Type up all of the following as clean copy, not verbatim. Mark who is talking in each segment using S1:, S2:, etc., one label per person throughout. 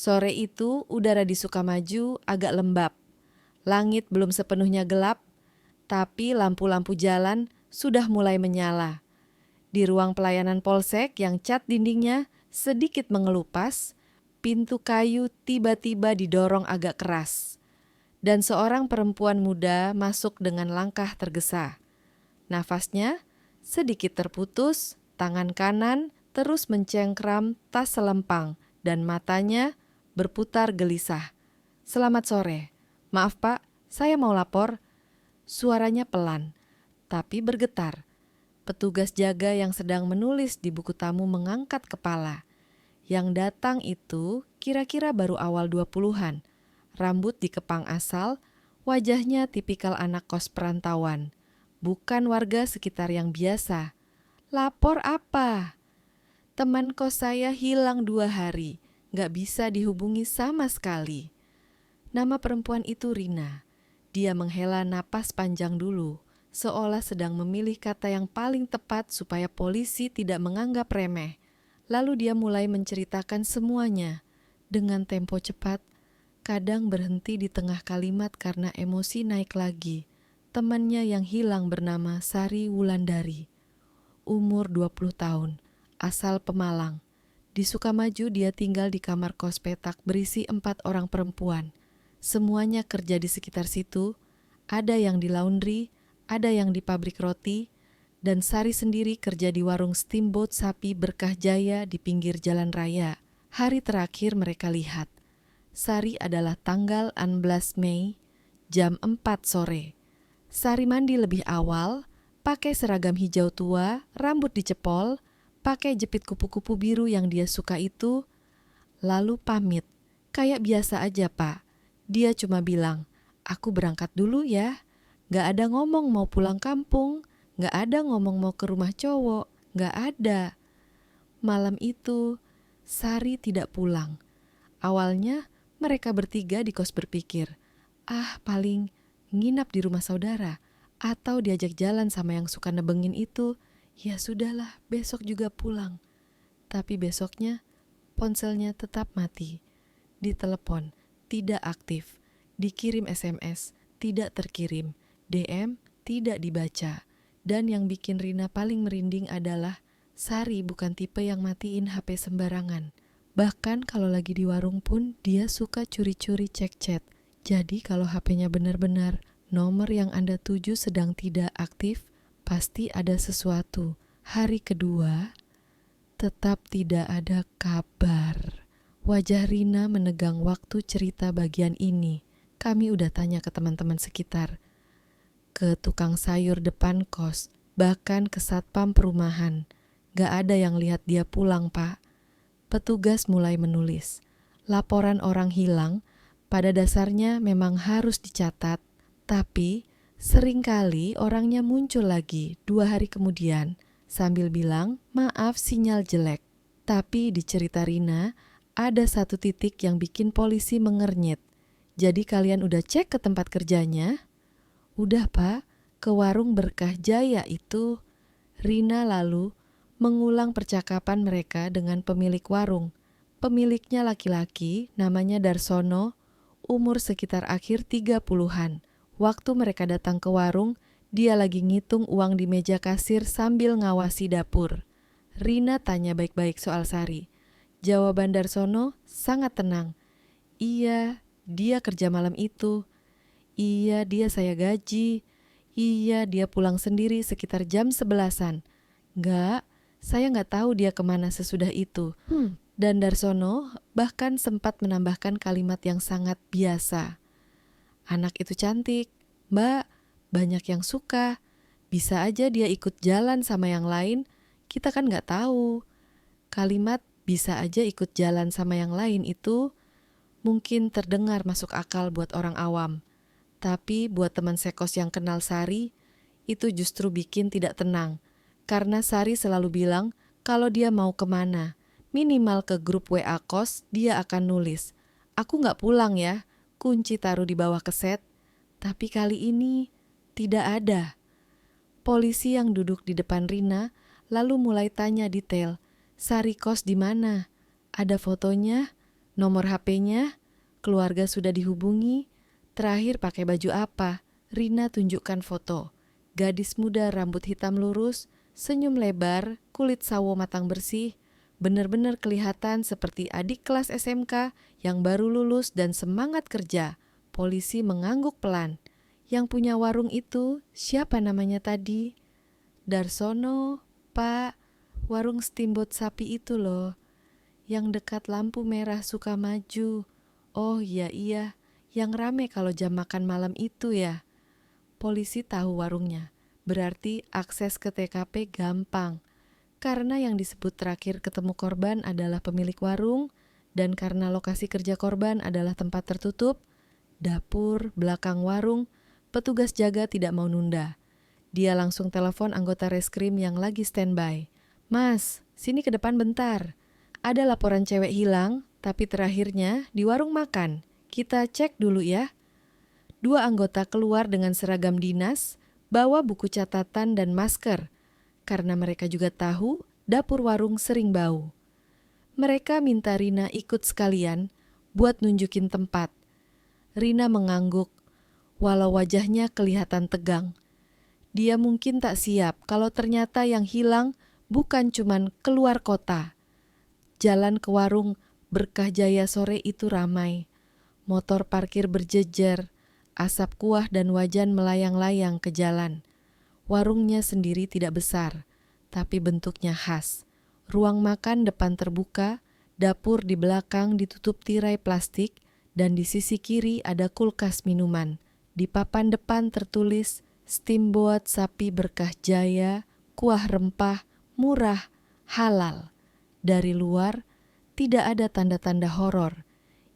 S1: Sore itu udara di Sukamaju agak lembab. Langit belum sepenuhnya gelap, tapi lampu-lampu jalan sudah mulai menyala. Di ruang pelayanan polsek yang cat dindingnya sedikit mengelupas, pintu kayu tiba-tiba didorong agak keras. Dan seorang perempuan muda masuk dengan langkah tergesa. Nafasnya sedikit terputus, tangan kanan terus mencengkram tas selempang dan matanya berputar gelisah. "Selamat sore. Maaf Pak, saya mau lapor." Suaranya pelan, tapi bergetar. Petugas jaga yang sedang menulis di buku tamu mengangkat kepala. Yang datang itu kira-kira baru awal 20-an. Rambut dikepang asal, wajahnya tipikal anak kos perantauan. Bukan warga sekitar yang biasa. "Lapor apa?" "Teman kos saya hilang 2 hari. Gak bisa dihubungi sama sekali." Nama perempuan itu Rina. Dia menghela napas panjang dulu, seolah sedang memilih kata yang paling tepat supaya polisi tidak menganggap remeh. Lalu dia mulai menceritakan semuanya dengan tempo cepat, kadang berhenti di tengah kalimat karena emosi naik lagi. Temannya yang hilang bernama Sari Wulandari. Umur 20 tahun, asal Pemalang. Di Sukamaju dia tinggal di kamar kos petak berisi 4 orang perempuan. Semuanya kerja di sekitar situ, ada yang di laundry, ada yang di pabrik roti, dan Sari sendiri kerja di warung steamboat sapi Berkah Jaya di pinggir jalan raya. Hari terakhir mereka lihat, Sari adalah tanggal 16 Mei, jam 4 sore. Sari mandi lebih awal, pakai seragam hijau tua, rambut dicepol, pakai jepit kupu-kupu biru yang dia suka itu, lalu pamit. Kayak biasa aja Pak. Dia cuma bilang, "Aku berangkat dulu ya." Gak ada ngomong mau pulang kampung, gak ada ngomong mau ke rumah cowok, gak ada. Malam itu, Sari tidak pulang. Awalnya mereka bertiga di kos berpikir, paling nginap di rumah saudara, atau diajak jalan sama yang suka nebengin itu. Ya sudahlah, besok juga pulang. Tapi besoknya ponselnya tetap mati. Ditelepon, tidak aktif. Dikirim SMS, tidak terkirim. DM, tidak dibaca. Dan yang bikin Rina paling merinding adalah Sari bukan tipe yang matiin HP sembarangan. Bahkan kalau lagi di warung pun dia suka curi-curi cek chat. Jadi kalau HP-nya benar-benar nomor yang Anda tuju sedang tidak aktif, pasti ada sesuatu. Hari kedua, tetap tidak ada kabar. Wajah Rina menegang waktu cerita bagian ini. Kami udah tanya ke teman-teman sekitar, ke tukang sayur depan kos, bahkan ke satpam perumahan. Gak ada yang lihat dia pulang, Pak. Petugas mulai menulis. Laporan orang hilang pada dasarnya memang harus dicatat, tapi seringkali orangnya muncul lagi 2 hari kemudian sambil bilang, "Maaf sinyal jelek." Tapi di cerita Rina, ada satu titik yang bikin polisi mengernyit. "Jadi kalian udah cek ke tempat kerjanya?" "Udah Pak, ke warung Berkah Jaya itu." Rina lalu mengulang percakapan mereka dengan pemilik warung. Pemiliknya laki-laki, namanya Darsono, umur sekitar akhir 30-an. Waktu mereka datang ke warung, dia lagi ngitung uang di meja kasir sambil ngawasi dapur. Rina tanya baik-baik soal Sari. Jawaban Darsono sangat tenang. "Iya, dia kerja malam itu. Iya, dia saya gaji. Iya, dia pulang sendiri sekitar jam 11-an. Enggak, saya nggak tahu dia kemana sesudah itu." Dan Darsono bahkan sempat menambahkan kalimat yang sangat biasa. "Anak itu cantik, Mbak, banyak yang suka. Bisa aja dia ikut jalan sama yang lain, kita kan nggak tahu." Kalimat "bisa aja ikut jalan sama yang lain" itu mungkin terdengar masuk akal buat orang awam. Tapi buat teman sekos yang kenal Sari, itu justru bikin tidak tenang. Karena Sari selalu bilang kalau dia mau kemana, minimal ke grup WA kos, dia akan nulis, "Aku gak pulang ya, kunci taruh di bawah keset." Tapi kali ini tidak ada. Polisi yang duduk di depan Rina lalu mulai tanya detail. "Sari kos di mana? Ada fotonya? Nomor HP-nya, keluarga sudah dihubungi, terakhir pakai baju apa? Rina tunjukkan foto. Gadis muda rambut hitam lurus, senyum lebar, kulit sawo matang bersih, benar-benar kelihatan seperti adik kelas SMK yang baru lulus dan semangat kerja. Polisi mengangguk pelan. Yang punya warung itu, siapa namanya tadi? Darsono, Pak. Warung steamboat sapi itu loh. Yang dekat lampu merah Sukamaju. Oh iya, yang rame kalau jam makan malam itu ya. Polisi tahu warungnya, berarti akses ke TKP gampang. Karena yang disebut terakhir ketemu korban adalah pemilik warung, dan karena lokasi kerja korban adalah tempat tertutup, dapur, belakang warung, petugas jaga tidak mau nunda. Dia langsung telepon anggota reskrim yang lagi standby. Mas, sini ke depan bentar. Ada laporan cewek hilang, tapi terakhirnya di warung makan. Kita cek dulu ya. Dua anggota keluar dengan seragam dinas, bawa buku catatan dan masker, karena mereka juga tahu dapur warung sering bau. Mereka minta Rina ikut sekalian buat nunjukin tempat. Rina mengangguk, walau wajahnya kelihatan tegang. Dia mungkin tak siap kalau ternyata yang hilang bukan cuman keluar kota. Jalan ke warung Berkah Jaya sore itu ramai. Motor parkir berjejer, asap kuah dan wajan melayang-layang ke jalan. Warungnya sendiri tidak besar, tapi bentuknya khas. Ruang makan depan terbuka, dapur di belakang ditutup tirai plastik, dan di sisi kiri ada kulkas minuman. Di papan depan tertulis, steamboat sapi Berkah Jaya, kuah rempah, murah, halal. Dari luar, tidak ada tanda-tanda horor.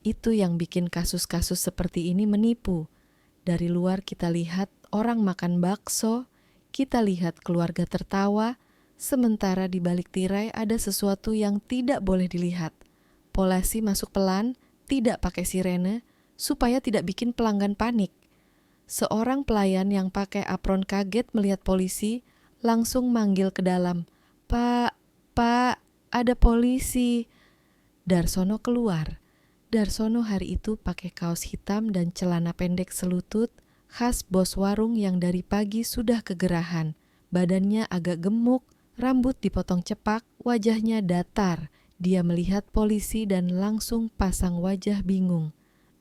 S1: Itu yang bikin kasus-kasus seperti ini menipu. Dari luar kita lihat orang makan bakso, kita lihat keluarga tertawa, sementara di balik tirai ada sesuatu yang tidak boleh dilihat. Polisi masuk pelan, tidak pakai sirene, supaya tidak bikin pelanggan panik. Seorang pelayan yang pakai apron kaget melihat polisi, langsung manggil ke dalam. Pak, ada polisi. Darsono keluar. Darsono hari itu pakai kaos hitam dan celana pendek selutut, khas bos warung yang dari pagi sudah kegerahan. Badannya agak gemuk, rambut dipotong cepak, wajahnya datar. Dia melihat polisi dan langsung pasang wajah bingung.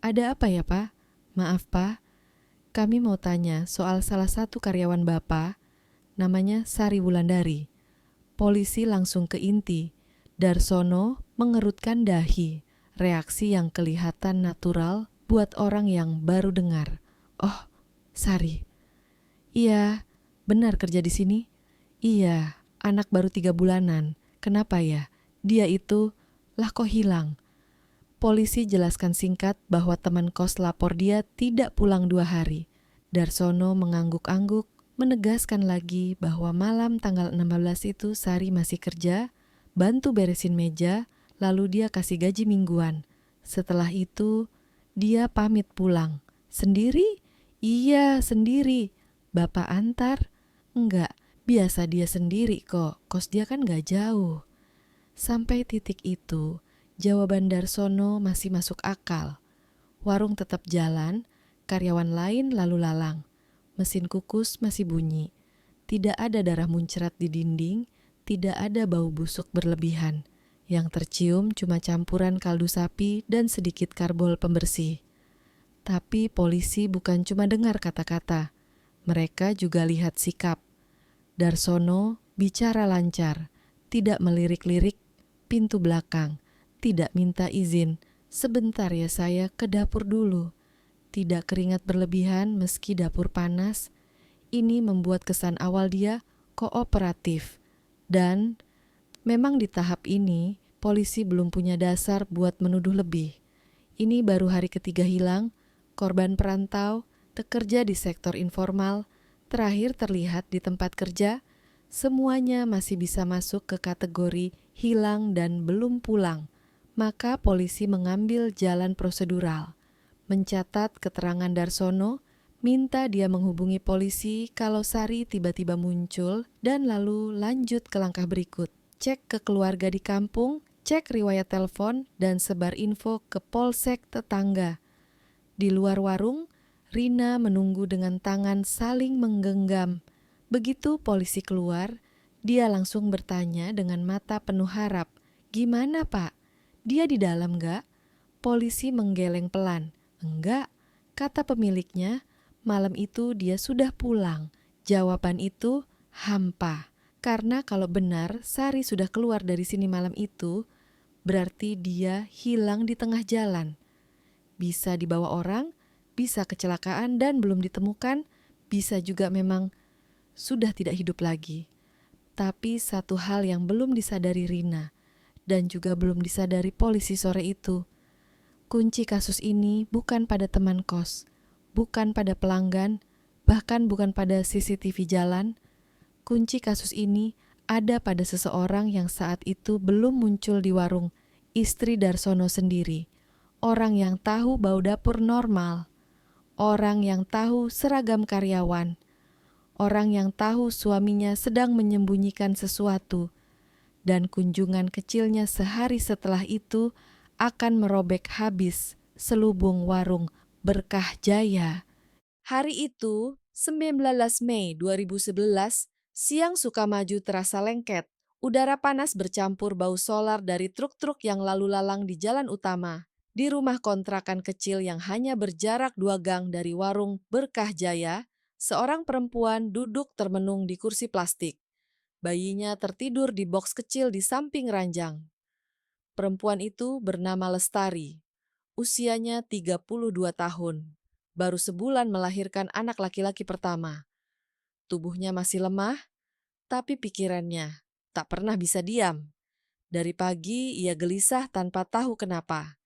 S1: Ada apa ya, Pak? Maaf, Pak. Kami mau tanya soal salah satu karyawan Bapak, namanya Sari Wulandari. Polisi langsung ke inti. Darsono mengerutkan dahi, reaksi yang kelihatan natural buat orang yang baru dengar. Oh, Sari. Iya, benar kerja di sini? Iya, anak baru 3 bulanan. Kenapa ya? Dia itu, lah kok hilang? Polisi jelaskan singkat bahwa teman kos lapor dia tidak pulang 2 hari. Darsono mengangguk-angguk, menegaskan lagi bahwa malam tanggal 16 itu Sari masih kerja, bantu beresin meja, lalu dia kasih gaji mingguan. Setelah itu, dia pamit pulang. Sendiri? Iya, sendiri. Bapak antar? Enggak, biasa dia sendiri kok, kos dia kan gak jauh. Sampai titik itu, jawaban Darsono masih masuk akal. Warung tetap jalan, karyawan lain lalu lalang. Mesin kukus masih bunyi. Tidak ada darah muncrat di dinding, tidak ada bau busuk berlebihan. Yang tercium cuma campuran kaldu sapi dan sedikit karbol pembersih. Tapi polisi bukan cuma dengar kata-kata, mereka juga lihat sikap. Darsono bicara lancar, tidak melirik-lirik pintu belakang, tidak minta izin. Sebentar ya saya ke dapur dulu. Tidak keringat berlebihan meski dapur panas. Ini membuat kesan awal dia kooperatif. Dan memang di tahap ini, polisi belum punya dasar buat menuduh lebih. Ini baru hari ketiga hilang, korban perantau, bekerja di sektor informal, terakhir terlihat di tempat kerja, semuanya masih bisa masuk ke kategori hilang dan belum pulang. Maka polisi mengambil jalan prosedural, mencatat keterangan Darsono, minta dia menghubungi polisi kalau Sari tiba-tiba muncul, dan lalu lanjut ke langkah berikut. Cek ke keluarga di kampung, cek riwayat telepon, dan sebar info ke polsek tetangga. Di luar warung, Rina menunggu dengan tangan saling menggenggam. Begitu polisi keluar, dia langsung bertanya dengan mata penuh harap, "Gimana, Pak? Dia di dalam nggak?" Polisi menggeleng pelan. "Enggak," kata pemiliknya. "Malam itu dia sudah pulang." Jawaban itu hampa. Karena kalau benar Sari sudah keluar dari sini malam itu, berarti dia hilang di tengah jalan. Bisa dibawa orang, bisa kecelakaan dan belum ditemukan, bisa juga memang sudah tidak hidup lagi. Tapi satu hal yang belum disadari Rina dan juga belum disadari polisi sore itu, kunci kasus ini bukan pada teman kos, bukan pada pelanggan, bahkan bukan pada CCTV jalan. Kunci kasus ini ada pada seseorang yang saat itu belum muncul di warung, istri Darsono sendiri. Orang yang tahu bau dapur normal, orang yang tahu seragam karyawan, orang yang tahu suaminya sedang menyembunyikan sesuatu, dan kunjungan kecilnya sehari setelah itu akan merobek habis selubung warung Berkah Jaya. Hari itu, 19 Mei 2011, siang Sukamaju terasa lengket. Udara panas bercampur bau solar dari truk-truk yang lalu lalang di jalan utama. Di rumah kontrakan kecil yang hanya berjarak 2 gang dari warung Berkah Jaya, seorang perempuan duduk termenung di kursi plastik. Bayinya tertidur di boks kecil di samping ranjang. Perempuan itu bernama Lestari. Usianya 32 tahun. Baru sebulan melahirkan anak laki-laki pertama. Tubuhnya masih lemah, tapi pikirannya tak pernah bisa diam. Dari pagi ia gelisah tanpa tahu kenapa.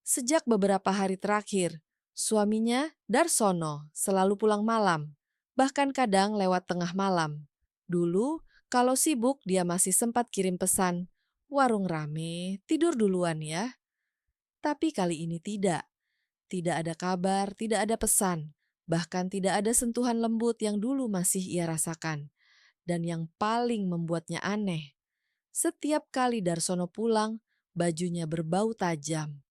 S1: Sejak beberapa hari terakhir, suaminya, Darsono, selalu pulang malam, bahkan kadang lewat tengah malam. Dulu, kalau sibuk dia masih sempat kirim pesan, "Warung rame, tidur duluan ya." Tapi kali ini tidak. Tidak ada kabar, tidak ada pesan, bahkan tidak ada sentuhan lembut yang dulu masih ia rasakan. Dan yang paling membuatnya aneh, setiap kali Darsono pulang, bajunya berbau tajam.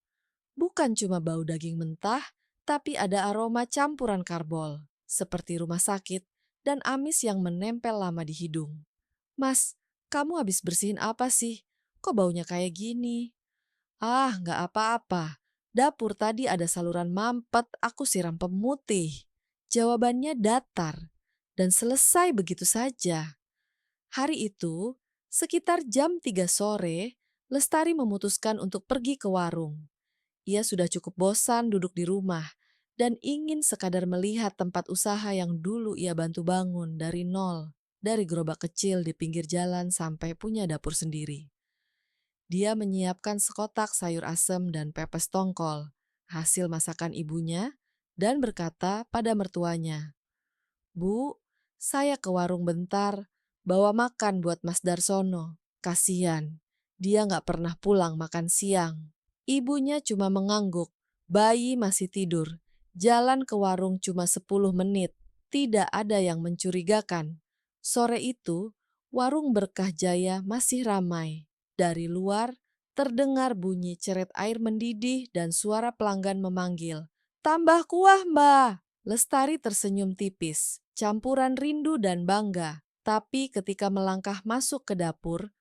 S1: Bukan cuma bau daging mentah, tapi ada aroma campuran karbol, seperti rumah sakit dan amis yang menempel lama di hidung. "Mas, kamu habis bersihin apa sih? Kok baunya kayak gini?" "Ah, nggak apa-apa. Dapur tadi ada saluran mampet, aku siram pemutih." Jawabannya datar, dan selesai begitu saja. Hari itu, sekitar jam 3 sore, Lestari memutuskan untuk pergi ke warung. Ia sudah cukup bosan duduk di rumah dan ingin sekadar melihat tempat usaha yang dulu ia bantu bangun dari nol, dari gerobak kecil di pinggir jalan sampai punya dapur sendiri. Dia menyiapkan sekotak sayur asem dan pepes tongkol, hasil masakan ibunya, dan berkata pada mertuanya, "Bu, saya ke warung bentar, bawa makan buat Mas Darsono. Kasian, dia nggak pernah pulang makan siang." Ibunya cuma mengangguk, bayi masih tidur. Jalan ke warung cuma 10 menit, tidak ada yang mencurigakan. Sore itu, warung Berkah Jaya masih ramai. Dari luar, terdengar bunyi ceret air mendidih dan suara pelanggan memanggil, "Tambah kuah, Mbak." Lestari tersenyum tipis, campuran rindu dan bangga. Tapi ketika melangkah masuk ke dapur,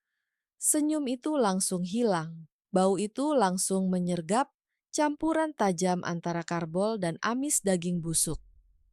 S1: senyum itu langsung hilang. Bau itu langsung menyergap, campuran tajam antara karbol dan amis daging busuk.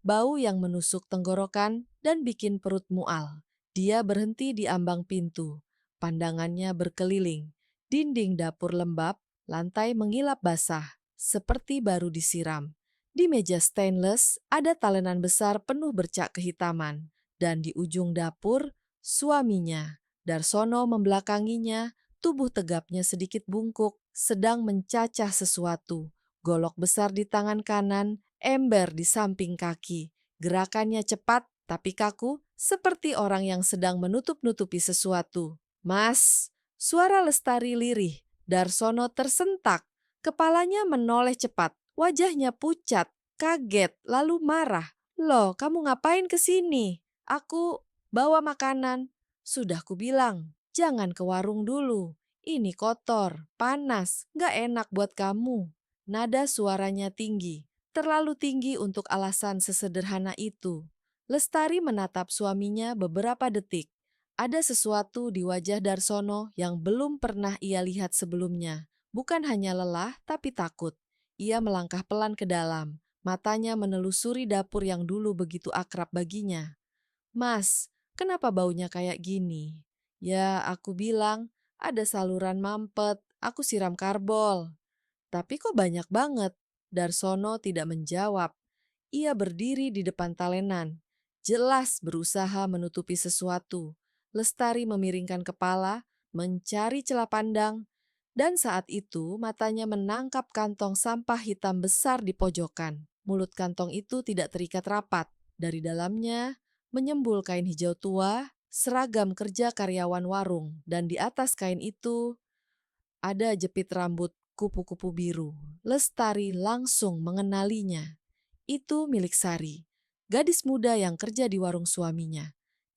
S1: Bau yang menusuk tenggorokan dan bikin perut mual. Dia berhenti di ambang pintu. Pandangannya berkeliling. Dinding dapur lembab, lantai mengilap basah, seperti baru disiram. Di meja stainless ada talenan besar penuh bercak kehitaman. Dan di ujung dapur, suaminya, Darsono, membelakanginya, tubuh tegapnya sedikit bungkuk, sedang mencacah sesuatu. Golok besar di tangan kanan, ember di samping kaki. Gerakannya cepat tapi kaku, seperti orang yang sedang menutup-nutupi sesuatu. "Mas!" Suara Lestari lirih. Darsono tersentak. Kepalanya menoleh cepat. Wajahnya pucat, kaget, lalu marah. "Loh, kamu ngapain ke sini?" "Aku bawa makanan." "Sudah kubilang, jangan ke warung dulu. Ini kotor, panas, gak enak buat kamu. Nada suaranya tinggi, terlalu tinggi untuk alasan sesederhana itu. Lestari menatap suaminya beberapa detik. Ada sesuatu di wajah Darsono yang belum pernah ia lihat sebelumnya. Bukan hanya lelah, tapi takut. Ia melangkah pelan ke dalam. Matanya menelusuri dapur yang dulu begitu akrab baginya. Mas, kenapa baunya kayak gini? Ya, aku bilang, ada saluran mampet, aku siram karbol. Tapi kok banyak banget? Darsono tidak menjawab. Ia berdiri di depan talenan. Jelas berusaha menutupi sesuatu. Lestari memiringkan kepala, mencari celah pandang, dan saat itu matanya menangkap kantong sampah hitam besar di pojokan. Mulut kantong itu tidak terikat rapat. Dari dalamnya menyembul kain hijau tua, seragam kerja karyawan warung, dan di atas kain itu ada jepit rambut kupu-kupu biru. Lestari langsung mengenalinya. Itu milik Sari, gadis muda yang kerja di warung suaminya.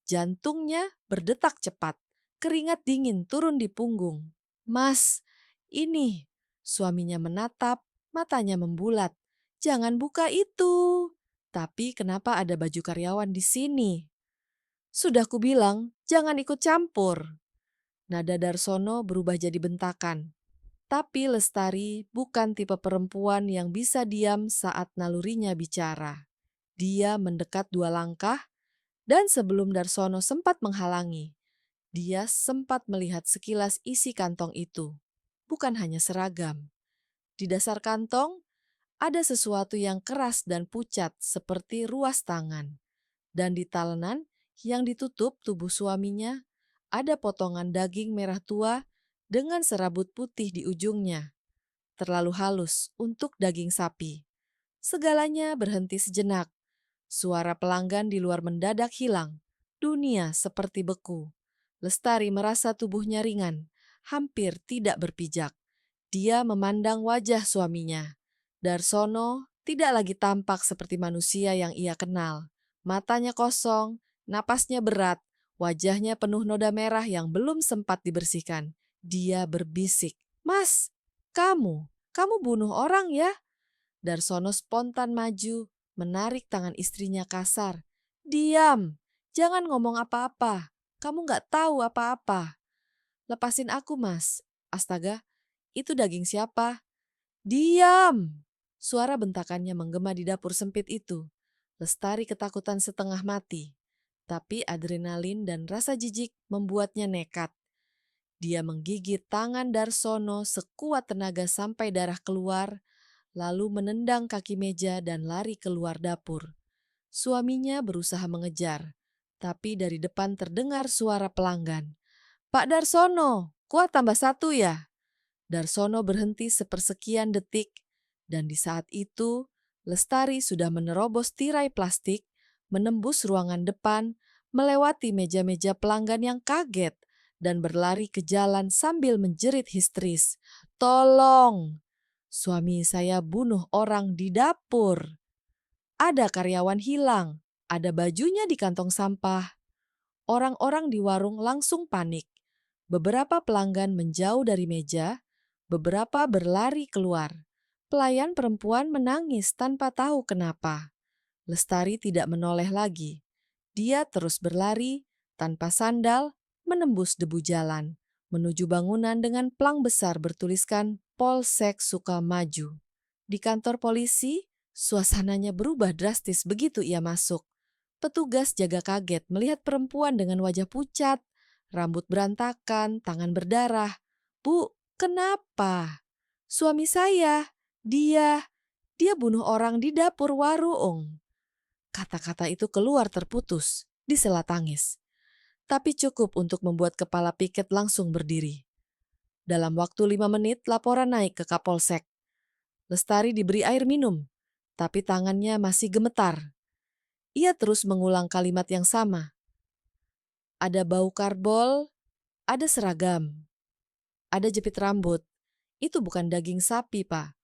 S1: Jantungnya berdetak cepat, keringat dingin turun di punggung. Mas, ini, suaminya menatap, matanya membulat. Jangan buka itu. Tapi kenapa ada baju karyawan di sini? Sudah kubilang, jangan ikut campur. Nada Darsono berubah jadi bentakan. Tapi Lestari bukan tipe perempuan yang bisa diam saat nalurinya bicara. Dia mendekat 2 langkah, dan sebelum Darsono sempat menghalangi, dia sempat melihat sekilas isi kantong itu. Bukan hanya seragam. Di dasar kantong, ada sesuatu yang keras dan pucat seperti ruas tangan. Dan di talenan yang ditutup tubuh suaminya, ada potongan daging merah tua dengan serabut putih di ujungnya. Terlalu halus untuk daging sapi. Segalanya berhenti sejenak. Suara pelanggan di luar mendadak hilang. Dunia seperti beku. Lestari merasa tubuhnya ringan, hampir tidak berpijak. Dia memandang wajah suaminya. Darsono tidak lagi tampak seperti manusia yang ia kenal. Matanya kosong, napasnya berat, wajahnya penuh noda merah yang belum sempat dibersihkan. Dia berbisik, "Mas, kamu bunuh orang ya?" Darsono spontan maju, menarik tangan istrinya kasar. "Diam, jangan ngomong apa-apa. Kamu gak tahu apa-apa." "Lepasin aku, Mas." "Astaga, itu daging siapa?" "Diam!" Suara bentakannya menggema di dapur sempit itu. Lestari ketakutan setengah mati. Tapi adrenalin dan rasa jijik membuatnya nekat. Dia menggigit tangan Darsono sekuat tenaga sampai darah keluar, lalu menendang kaki meja dan lari keluar dapur. Suaminya berusaha mengejar, tapi dari depan terdengar suara pelanggan. "Pak Darsono, kuat tambah 1 ya?" Darsono berhenti sepersekian detik, dan di saat itu Lestari sudah menerobos tirai plastik, menembus ruangan depan, melewati meja-meja pelanggan yang kaget, dan berlari ke jalan sambil menjerit histeris. "Tolong! Suami saya bunuh orang di dapur. Ada karyawan hilang, ada bajunya di kantong sampah." Orang-orang di warung langsung panik. Beberapa pelanggan menjauh dari meja, beberapa berlari keluar. Pelayan perempuan menangis tanpa tahu kenapa. Lestari tidak menoleh lagi. Dia terus berlari tanpa sandal, menembus debu jalan, menuju bangunan dengan plang besar bertuliskan Polsek Sukamaju. Di kantor polisi, suasananya berubah drastis begitu ia masuk. Petugas jaga kaget melihat perempuan dengan wajah pucat, rambut berantakan, tangan berdarah. "Bu, kenapa?" "Suami saya, dia bunuh orang di dapur warung." Kata-kata itu keluar terputus di sela tangis. Tapi cukup untuk membuat kepala piket langsung berdiri. Dalam waktu 5 menit laporan naik ke Kapolsek. Lestari diberi air minum, tapi tangannya masih gemetar. Ia terus mengulang kalimat yang sama. "Ada bau karbol, ada seragam, ada jepit rambut. Itu bukan daging sapi, Pak."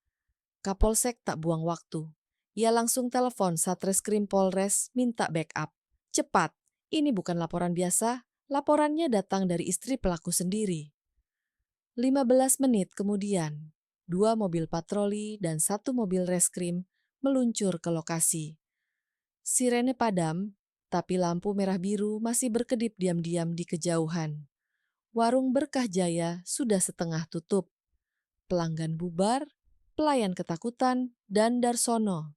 S1: Kapolsek tak buang waktu. Ia langsung telepon Satreskrim Polres minta backup. "Cepat, ini bukan laporan biasa, laporannya datang dari istri pelaku sendiri." 15 menit kemudian, 2 mobil patroli dan 1 mobil reskrim meluncur ke lokasi. Sirene padam, tapi lampu merah biru masih berkedip diam-diam di kejauhan. Warung Berkah Jaya sudah setengah tutup. Pelanggan bubar, pelayan ketakutan, dan Darsono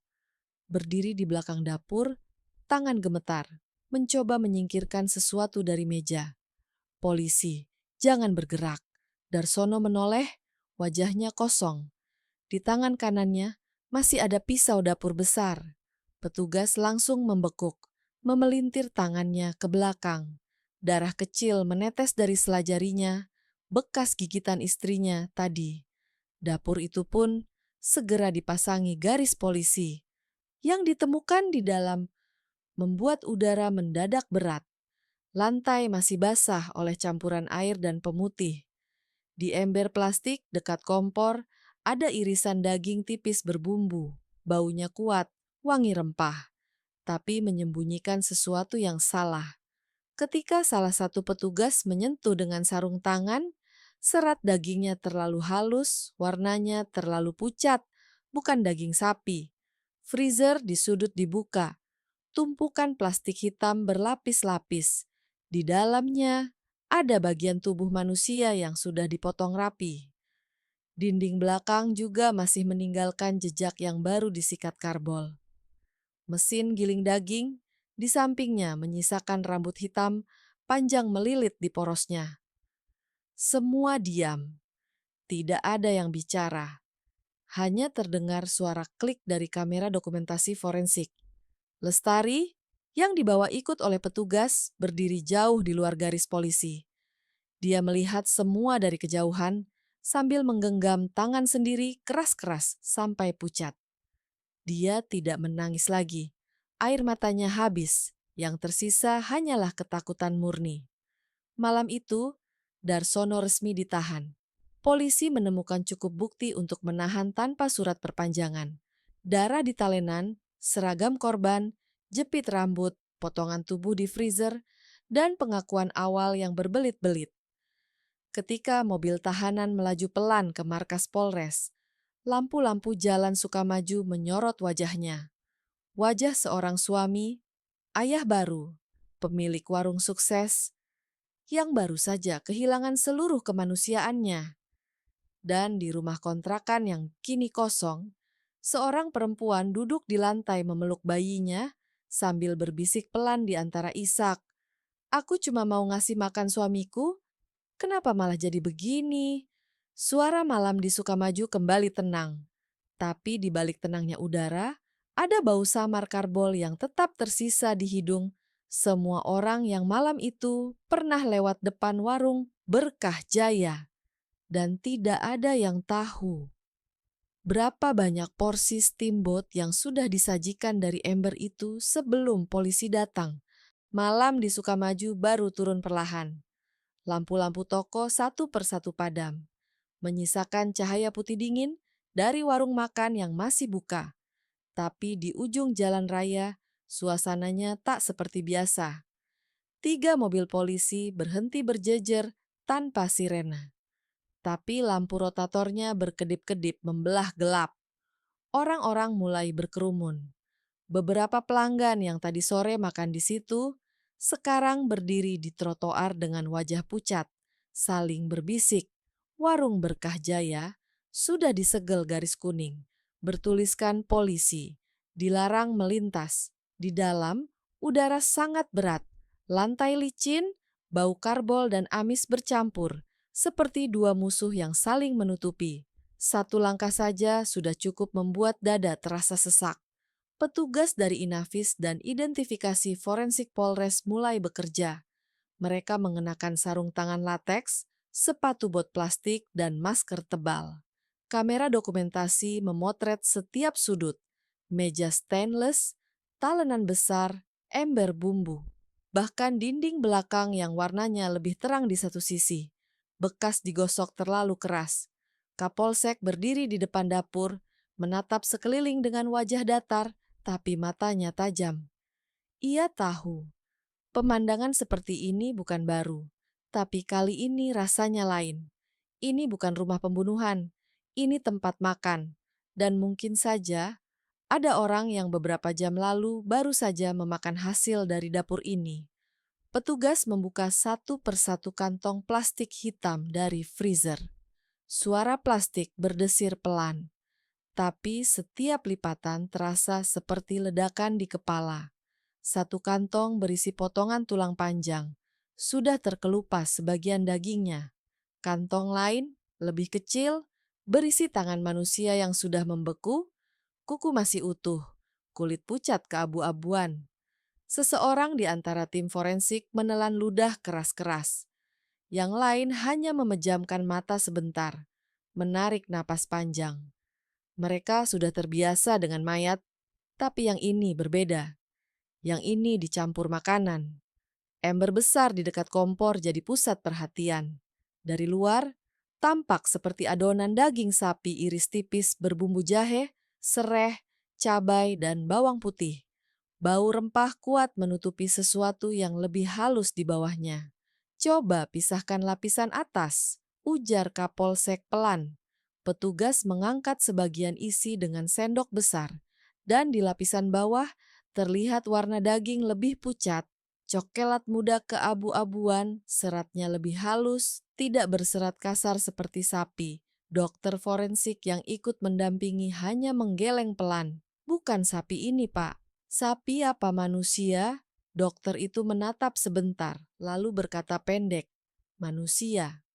S1: berdiri di belakang dapur, tangan gemetar, mencoba menyingkirkan sesuatu dari meja. Polisi, jangan bergerak. Darsono menoleh, wajahnya kosong. Di tangan kanannya masih ada pisau dapur besar. Petugas langsung membekuk, memelintir tangannya ke belakang. Darah kecil menetes dari sela jarinya, bekas gigitan istrinya tadi. Dapur itu pun segera dipasangi garis polisi. Yang ditemukan di dalam membuat udara mendadak berat. Lantai masih basah oleh campuran air dan pemutih. Di ember plastik dekat kompor ada irisan daging tipis berbumbu. Baunya kuat, wangi rempah, tapi menyembunyikan sesuatu yang salah. Ketika salah satu petugas menyentuh dengan sarung tangan, serat dagingnya terlalu halus, warnanya terlalu pucat, bukan daging sapi. Freezer di sudut dibuka, tumpukan plastik hitam berlapis-lapis. Di dalamnya ada bagian tubuh manusia yang sudah dipotong rapi. Dinding belakang juga masih meninggalkan jejak yang baru disikat karbol. Mesin giling daging di sampingnya menyisakan rambut hitam panjang melilit di porosnya. Semua diam, tidak ada yang bicara. Hanya terdengar suara klik dari kamera dokumentasi forensik. Lestari, yang dibawa ikut oleh petugas, berdiri jauh di luar garis polisi. Dia melihat semua dari kejauhan sambil menggenggam tangan sendiri keras-keras sampai pucat. Dia tidak menangis lagi. Air matanya habis, yang tersisa hanyalah ketakutan murni. Malam itu, Darsono resmi ditahan. Polisi menemukan cukup bukti untuk menahan tanpa surat perpanjangan. Darah di talenan, seragam korban, jepit rambut, potongan tubuh di freezer, dan pengakuan awal yang berbelit-belit. Ketika mobil tahanan melaju pelan ke markas Polres, lampu-lampu jalan Sukamaju menyorot wajahnya. Wajah seorang suami, ayah baru, pemilik warung sukses, yang baru saja kehilangan seluruh kemanusiaannya. Dan di rumah kontrakan yang kini kosong, seorang perempuan duduk di lantai memeluk bayinya sambil berbisik pelan di antara isak. "Aku cuma mau ngasih makan suamiku, kenapa malah jadi begini?" Suara malam di Sukamaju kembali tenang. Tapi di balik tenangnya udara, ada bau samar karbol yang tetap tersisa di hidung semua orang yang malam itu pernah lewat depan warung Berkah Jaya. Dan tidak ada yang tahu berapa banyak porsi steamboat yang sudah disajikan dari ember itu sebelum polisi datang. Malam di Sukamaju baru turun perlahan. Lampu-lampu toko satu persatu padam, menyisakan cahaya putih dingin dari warung makan yang masih buka. Tapi di ujung jalan raya, suasananya tak seperti biasa. 3 mobil polisi berhenti berjejer tanpa sirena. Tapi lampu rotatornya berkedip-kedip membelah gelap. Orang-orang mulai berkerumun. Beberapa pelanggan yang tadi sore makan di situ, sekarang berdiri di trotoar dengan wajah pucat, saling berbisik. Warung Berkah Jaya sudah disegel garis kuning, bertuliskan polisi, dilarang melintas. Di dalam, udara sangat berat, lantai licin, bau karbol dan amis bercampur, seperti 2 musuh yang saling menutupi. Satu langkah saja sudah cukup membuat dada terasa sesak. Petugas dari Inafis dan identifikasi forensik Polres mulai bekerja. Mereka mengenakan sarung tangan lateks, sepatu bot plastik, dan masker tebal. Kamera dokumentasi memotret setiap sudut, meja stainless, talenan besar, ember bumbu. Bahkan dinding belakang yang warnanya lebih terang di satu sisi. Bekas digosok terlalu keras. Kapolsek berdiri di depan dapur, menatap sekeliling dengan wajah datar, tapi matanya tajam. Ia tahu, pemandangan seperti ini bukan baru, tapi kali ini rasanya lain. Ini bukan rumah pembunuhan, ini tempat makan. Dan mungkin saja ada orang yang beberapa jam lalu baru saja memakan hasil dari dapur ini. Petugas membuka satu persatu kantong plastik hitam dari freezer. Suara plastik berdesir pelan, tapi setiap lipatan terasa seperti ledakan di kepala. Satu kantong berisi potongan tulang panjang, sudah terkelupas sebagian dagingnya. Kantong lain, lebih kecil, berisi tangan manusia yang sudah membeku, kuku masih utuh, kulit pucat keabu-abuan. Seseorang di antara tim forensik menelan ludah keras-keras. Yang lain hanya memejamkan mata sebentar, menarik napas panjang. Mereka sudah terbiasa dengan mayat, tapi yang ini berbeda. Yang ini dicampur makanan. Ember besar di dekat kompor jadi pusat perhatian. Dari luar, tampak seperti adonan daging sapi iris tipis berbumbu jahe, sereh, cabai, dan bawang putih. Bau rempah kuat menutupi sesuatu yang lebih halus di bawahnya. Coba pisahkan lapisan atas, ujar Kapolsek pelan. Petugas mengangkat sebagian isi dengan sendok besar, dan di lapisan bawah terlihat warna daging lebih pucat, coklat muda keabu-abuan, seratnya lebih halus, tidak berserat kasar seperti sapi. Dokter forensik yang ikut mendampingi hanya menggeleng pelan. Bukan sapi ini, Pak. Sapi apa manusia? Dokter itu menatap sebentar, lalu berkata pendek, manusia.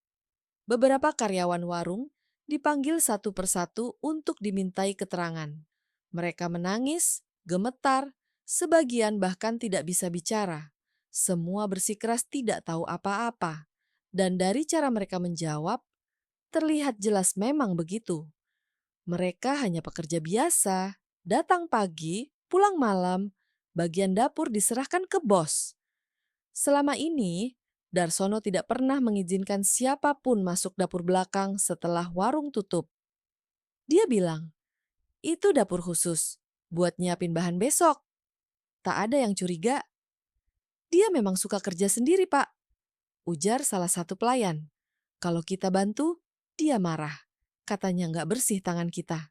S1: Beberapa karyawan warung dipanggil satu persatu untuk dimintai keterangan. Mereka menangis, gemetar, sebagian bahkan tidak bisa bicara. Semua bersikeras tidak tahu apa-apa. Dan dari cara mereka menjawab, terlihat jelas memang begitu. Mereka hanya pekerja biasa, datang pagi, pulang malam, bagian dapur diserahkan ke bos. Selama ini, Darsono tidak pernah mengizinkan siapapun masuk dapur belakang setelah warung tutup. Dia bilang, itu dapur khusus, buat nyiapin bahan besok. Tak ada yang curiga. Dia memang suka kerja sendiri, Pak, ujar salah satu pelayan. Kalau kita bantu, dia marah. Katanya nggak bersih tangan kita.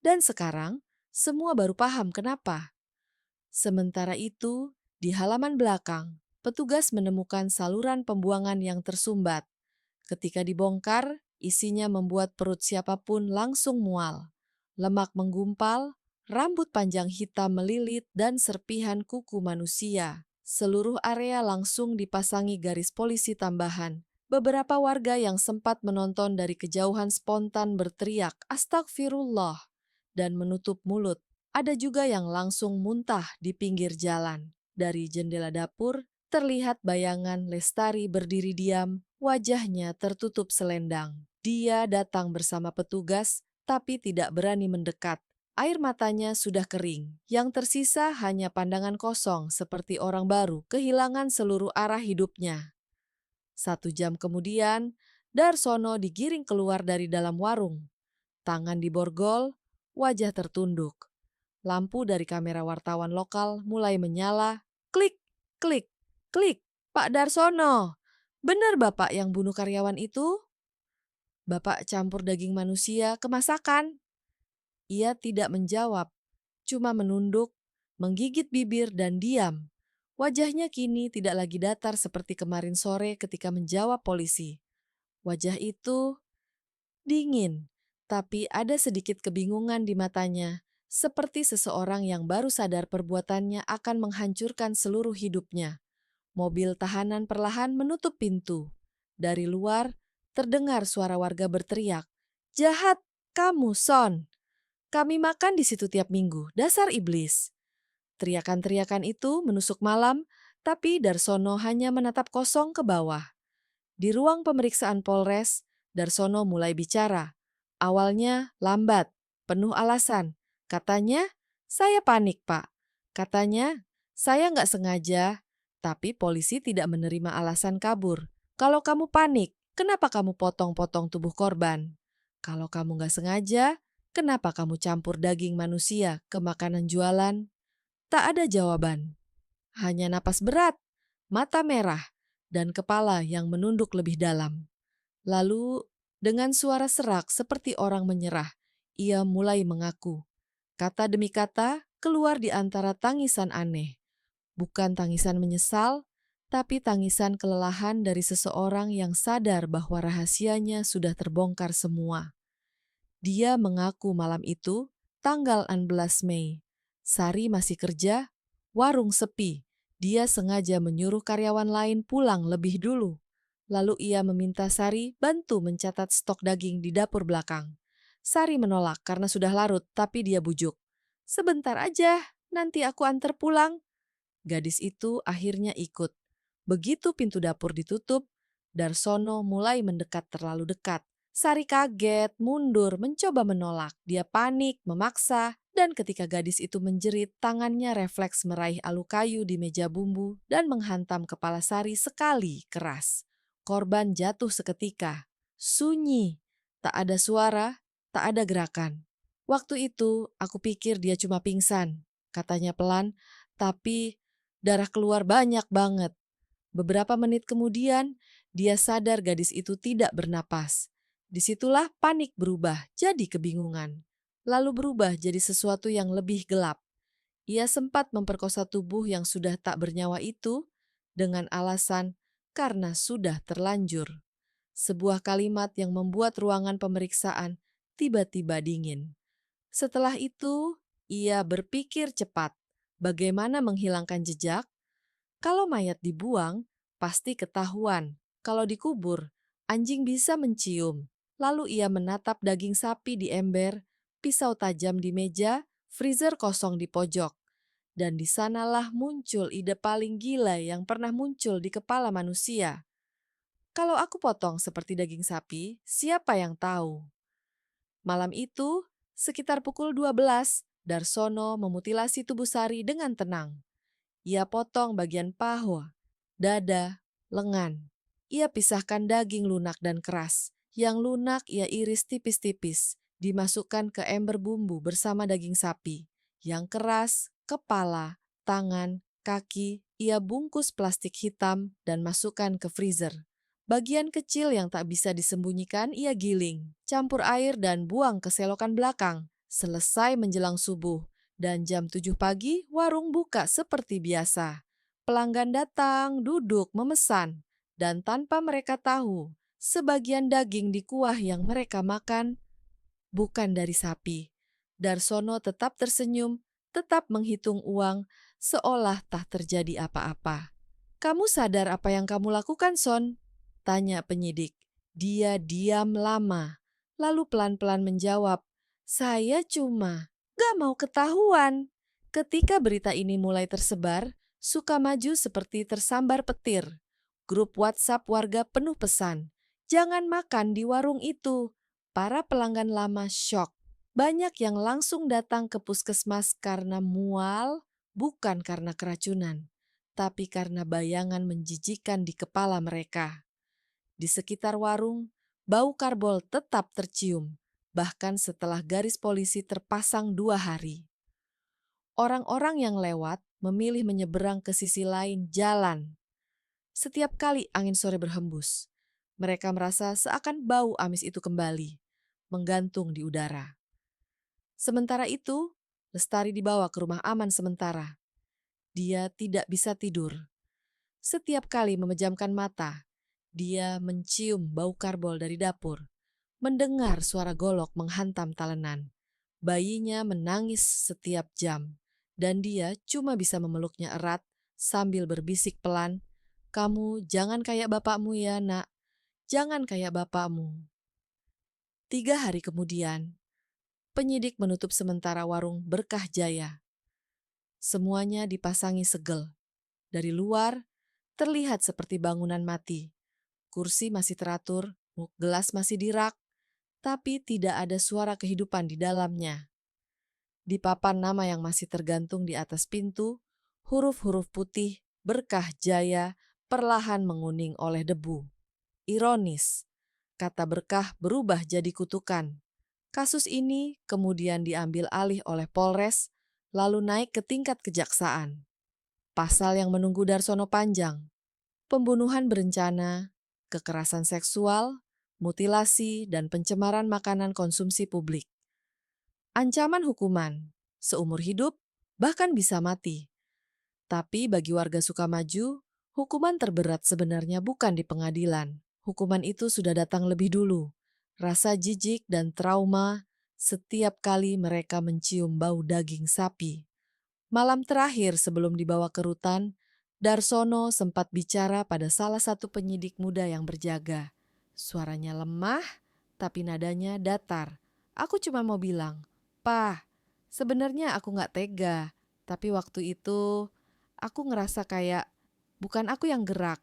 S1: Dan sekarang, semua baru paham kenapa. Sementara itu, di halaman belakang, petugas menemukan saluran pembuangan yang tersumbat. Ketika dibongkar, isinya membuat perut siapapun langsung mual. Lemak menggumpal, rambut panjang hitam melilit, dan serpihan kuku manusia. Seluruh area langsung dipasangi garis polisi tambahan. Beberapa warga yang sempat menonton dari kejauhan spontan berteriak, "Astagfirullah!" dan menutup mulut. Ada juga yang langsung muntah di pinggir jalan. Dari jendela dapur, terlihat bayangan Lestari berdiri diam, wajahnya tertutup selendang. Dia datang bersama petugas, tapi tidak berani mendekat. Air matanya sudah kering. Yang tersisa hanya pandangan kosong seperti orang baru kehilangan seluruh arah hidupnya. 1 jam kemudian, Darsono digiring keluar dari dalam warung. Tangan diborgol, wajah tertunduk. Lampu dari kamera wartawan lokal mulai menyala. Klik, klik, klik. Pak Darsono, benar Bapak yang bunuh karyawan itu? Bapak campur daging manusia ke masakan. Ia tidak menjawab, cuma menunduk, menggigit bibir dan diam. Wajahnya kini tidak lagi datar seperti kemarin sore ketika menjawab polisi. Wajah itu dingin, tapi ada sedikit kebingungan di matanya, seperti seseorang yang baru sadar perbuatannya akan menghancurkan seluruh hidupnya. Mobil tahanan perlahan menutup pintu. Dari luar, terdengar suara warga berteriak, "Jahat, kamu, Son! Kami makan di situ tiap minggu, dasar iblis!" Teriakan-teriakan itu menusuk malam, tapi Darsono hanya menatap kosong ke bawah. Di ruang pemeriksaan Polres, Darsono mulai bicara. Awalnya lambat, penuh alasan. Katanya, "Saya panik, Pak." Katanya, "Saya nggak sengaja." Tapi polisi tidak menerima alasan kabur. "Kalau kamu panik, kenapa kamu potong-potong tubuh korban? Kalau kamu nggak sengaja, kenapa kamu campur daging manusia ke makanan jualan?" Tak ada jawaban. Hanya napas berat, mata merah, dan kepala yang menunduk lebih dalam. Lalu Dengan suara serak seperti orang menyerah, ia mulai mengaku. Kata demi kata keluar di antara tangisan aneh. Bukan tangisan menyesal, tapi tangisan kelelahan dari seseorang yang sadar bahwa rahasianya sudah terbongkar semua. Dia mengaku malam itu, tanggal 16 Mei. Sari masih kerja, warung sepi. Dia sengaja menyuruh karyawan lain pulang lebih dulu. Lalu ia meminta Sari bantu mencatat stok daging di dapur belakang. Sari menolak karena sudah larut, tapi dia bujuk. "Sebentar aja, nanti aku antar pulang." Gadis itu akhirnya ikut. Begitu pintu dapur ditutup, Darsono mulai mendekat terlalu dekat. Sari kaget, mundur, mencoba menolak. Dia panik, memaksa, dan ketika gadis itu menjerit, tangannya refleks meraih alu kayu di meja bumbu dan menghantam kepala Sari sekali keras. Korban jatuh seketika. Sunyi, tak ada suara, tak ada gerakan. Waktu itu aku pikir dia cuma pingsan, katanya pelan, tapi darah keluar banyak banget. Beberapa menit kemudian, dia sadar gadis itu tidak bernapas. Disitulah panik berubah jadi kebingungan. Lalu berubah jadi sesuatu yang lebih gelap. Ia sempat memperkosa tubuh yang sudah tak bernyawa itu dengan alasan karena sudah terlanjur. Sebuah kalimat yang membuat ruangan pemeriksaan tiba-tiba dingin. Setelah itu, ia berpikir cepat. Bagaimana menghilangkan jejak? Kalau mayat dibuang, pasti ketahuan. Kalau dikubur, anjing bisa mencium. Lalu ia menatap daging sapi di ember, pisau tajam di meja, freezer kosong di pojok. Dan di sanalah muncul ide paling gila yang pernah muncul di kepala manusia. Kalau aku potong seperti daging sapi, siapa yang tahu? Malam itu, sekitar pukul 12, Darsono memutilasi tubuh Sari dengan tenang. Ia potong bagian paha, dada, lengan. Ia pisahkan daging lunak dan keras. Yang lunak ia iris tipis-tipis, dimasukkan ke ember bumbu bersama daging sapi. Yang keras, kepala, tangan, kaki, ia bungkus plastik hitam dan masukkan ke freezer. Bagian kecil yang tak bisa disembunyikan ia giling, campur air dan buang ke selokan belakang. Selesai menjelang subuh, dan jam 7 pagi warung buka seperti biasa. Pelanggan datang, duduk, memesan. Dan tanpa mereka tahu, sebagian daging di kuah yang mereka makan bukan dari sapi. Darsono tetap tersenyum, tetap menghitung uang, seolah tak terjadi apa-apa. "Kamu sadar apa yang kamu lakukan, Son?" tanya penyidik. Dia diam lama, lalu pelan-pelan menjawab, "Saya cuma gak mau ketahuan." Ketika berita ini mulai tersebar, Sukamaju seperti tersambar petir. Grup WhatsApp warga penuh pesan, "Jangan makan di warung itu." Para pelanggan lama syok. Banyak yang langsung datang ke puskesmas karena mual, bukan karena keracunan, tapi karena bayangan menjijikan di kepala mereka. Di sekitar warung, bau karbol tetap tercium, bahkan setelah garis polisi terpasang 2 hari. Orang-orang yang lewat memilih menyeberang ke sisi lain jalan. Setiap kali angin sore berhembus, mereka merasa seakan bau amis itu kembali, menggantung di udara. Sementara itu, Lestari dibawa ke rumah aman sementara. Dia tidak bisa tidur. Setiap kali memejamkan mata, dia mencium bau karbol dari dapur, mendengar suara golok menghantam talenan. Bayinya menangis setiap jam, dan dia cuma bisa memeluknya erat sambil berbisik pelan, "Kamu jangan kayak bapakmu ya, Nak. Jangan kayak bapakmu." 3 hari kemudian, penyidik menutup sementara warung Berkah Jaya. Semuanya dipasangi segel. Dari luar, terlihat seperti bangunan mati. Kursi masih teratur, muk gelas masih di rak, tapi tidak ada suara kehidupan di dalamnya. Di papan nama yang masih tergantung di atas pintu, huruf-huruf putih Berkah Jaya perlahan menguning oleh debu. Ironis, kata berkah berubah jadi kutukan. Kasus ini kemudian diambil alih oleh Polres, lalu naik ke tingkat kejaksaan. Pasal yang menunggu Darsono panjang: pembunuhan berencana, kekerasan seksual, mutilasi, dan pencemaran makanan konsumsi publik. Ancaman hukuman, seumur hidup, bahkan bisa mati. Tapi bagi warga Sukamaju, hukuman terberat sebenarnya bukan di pengadilan. Hukuman itu sudah datang lebih dulu. Rasa jijik dan trauma setiap kali mereka mencium bau daging sapi. Malam terakhir sebelum dibawa ke rutan, Darsono sempat bicara pada salah satu penyidik muda yang berjaga. Suaranya lemah, tapi nadanya datar. Aku cuma mau bilang, "Pah, sebenarnya aku gak tega, tapi waktu itu aku ngerasa kayak bukan aku yang gerak.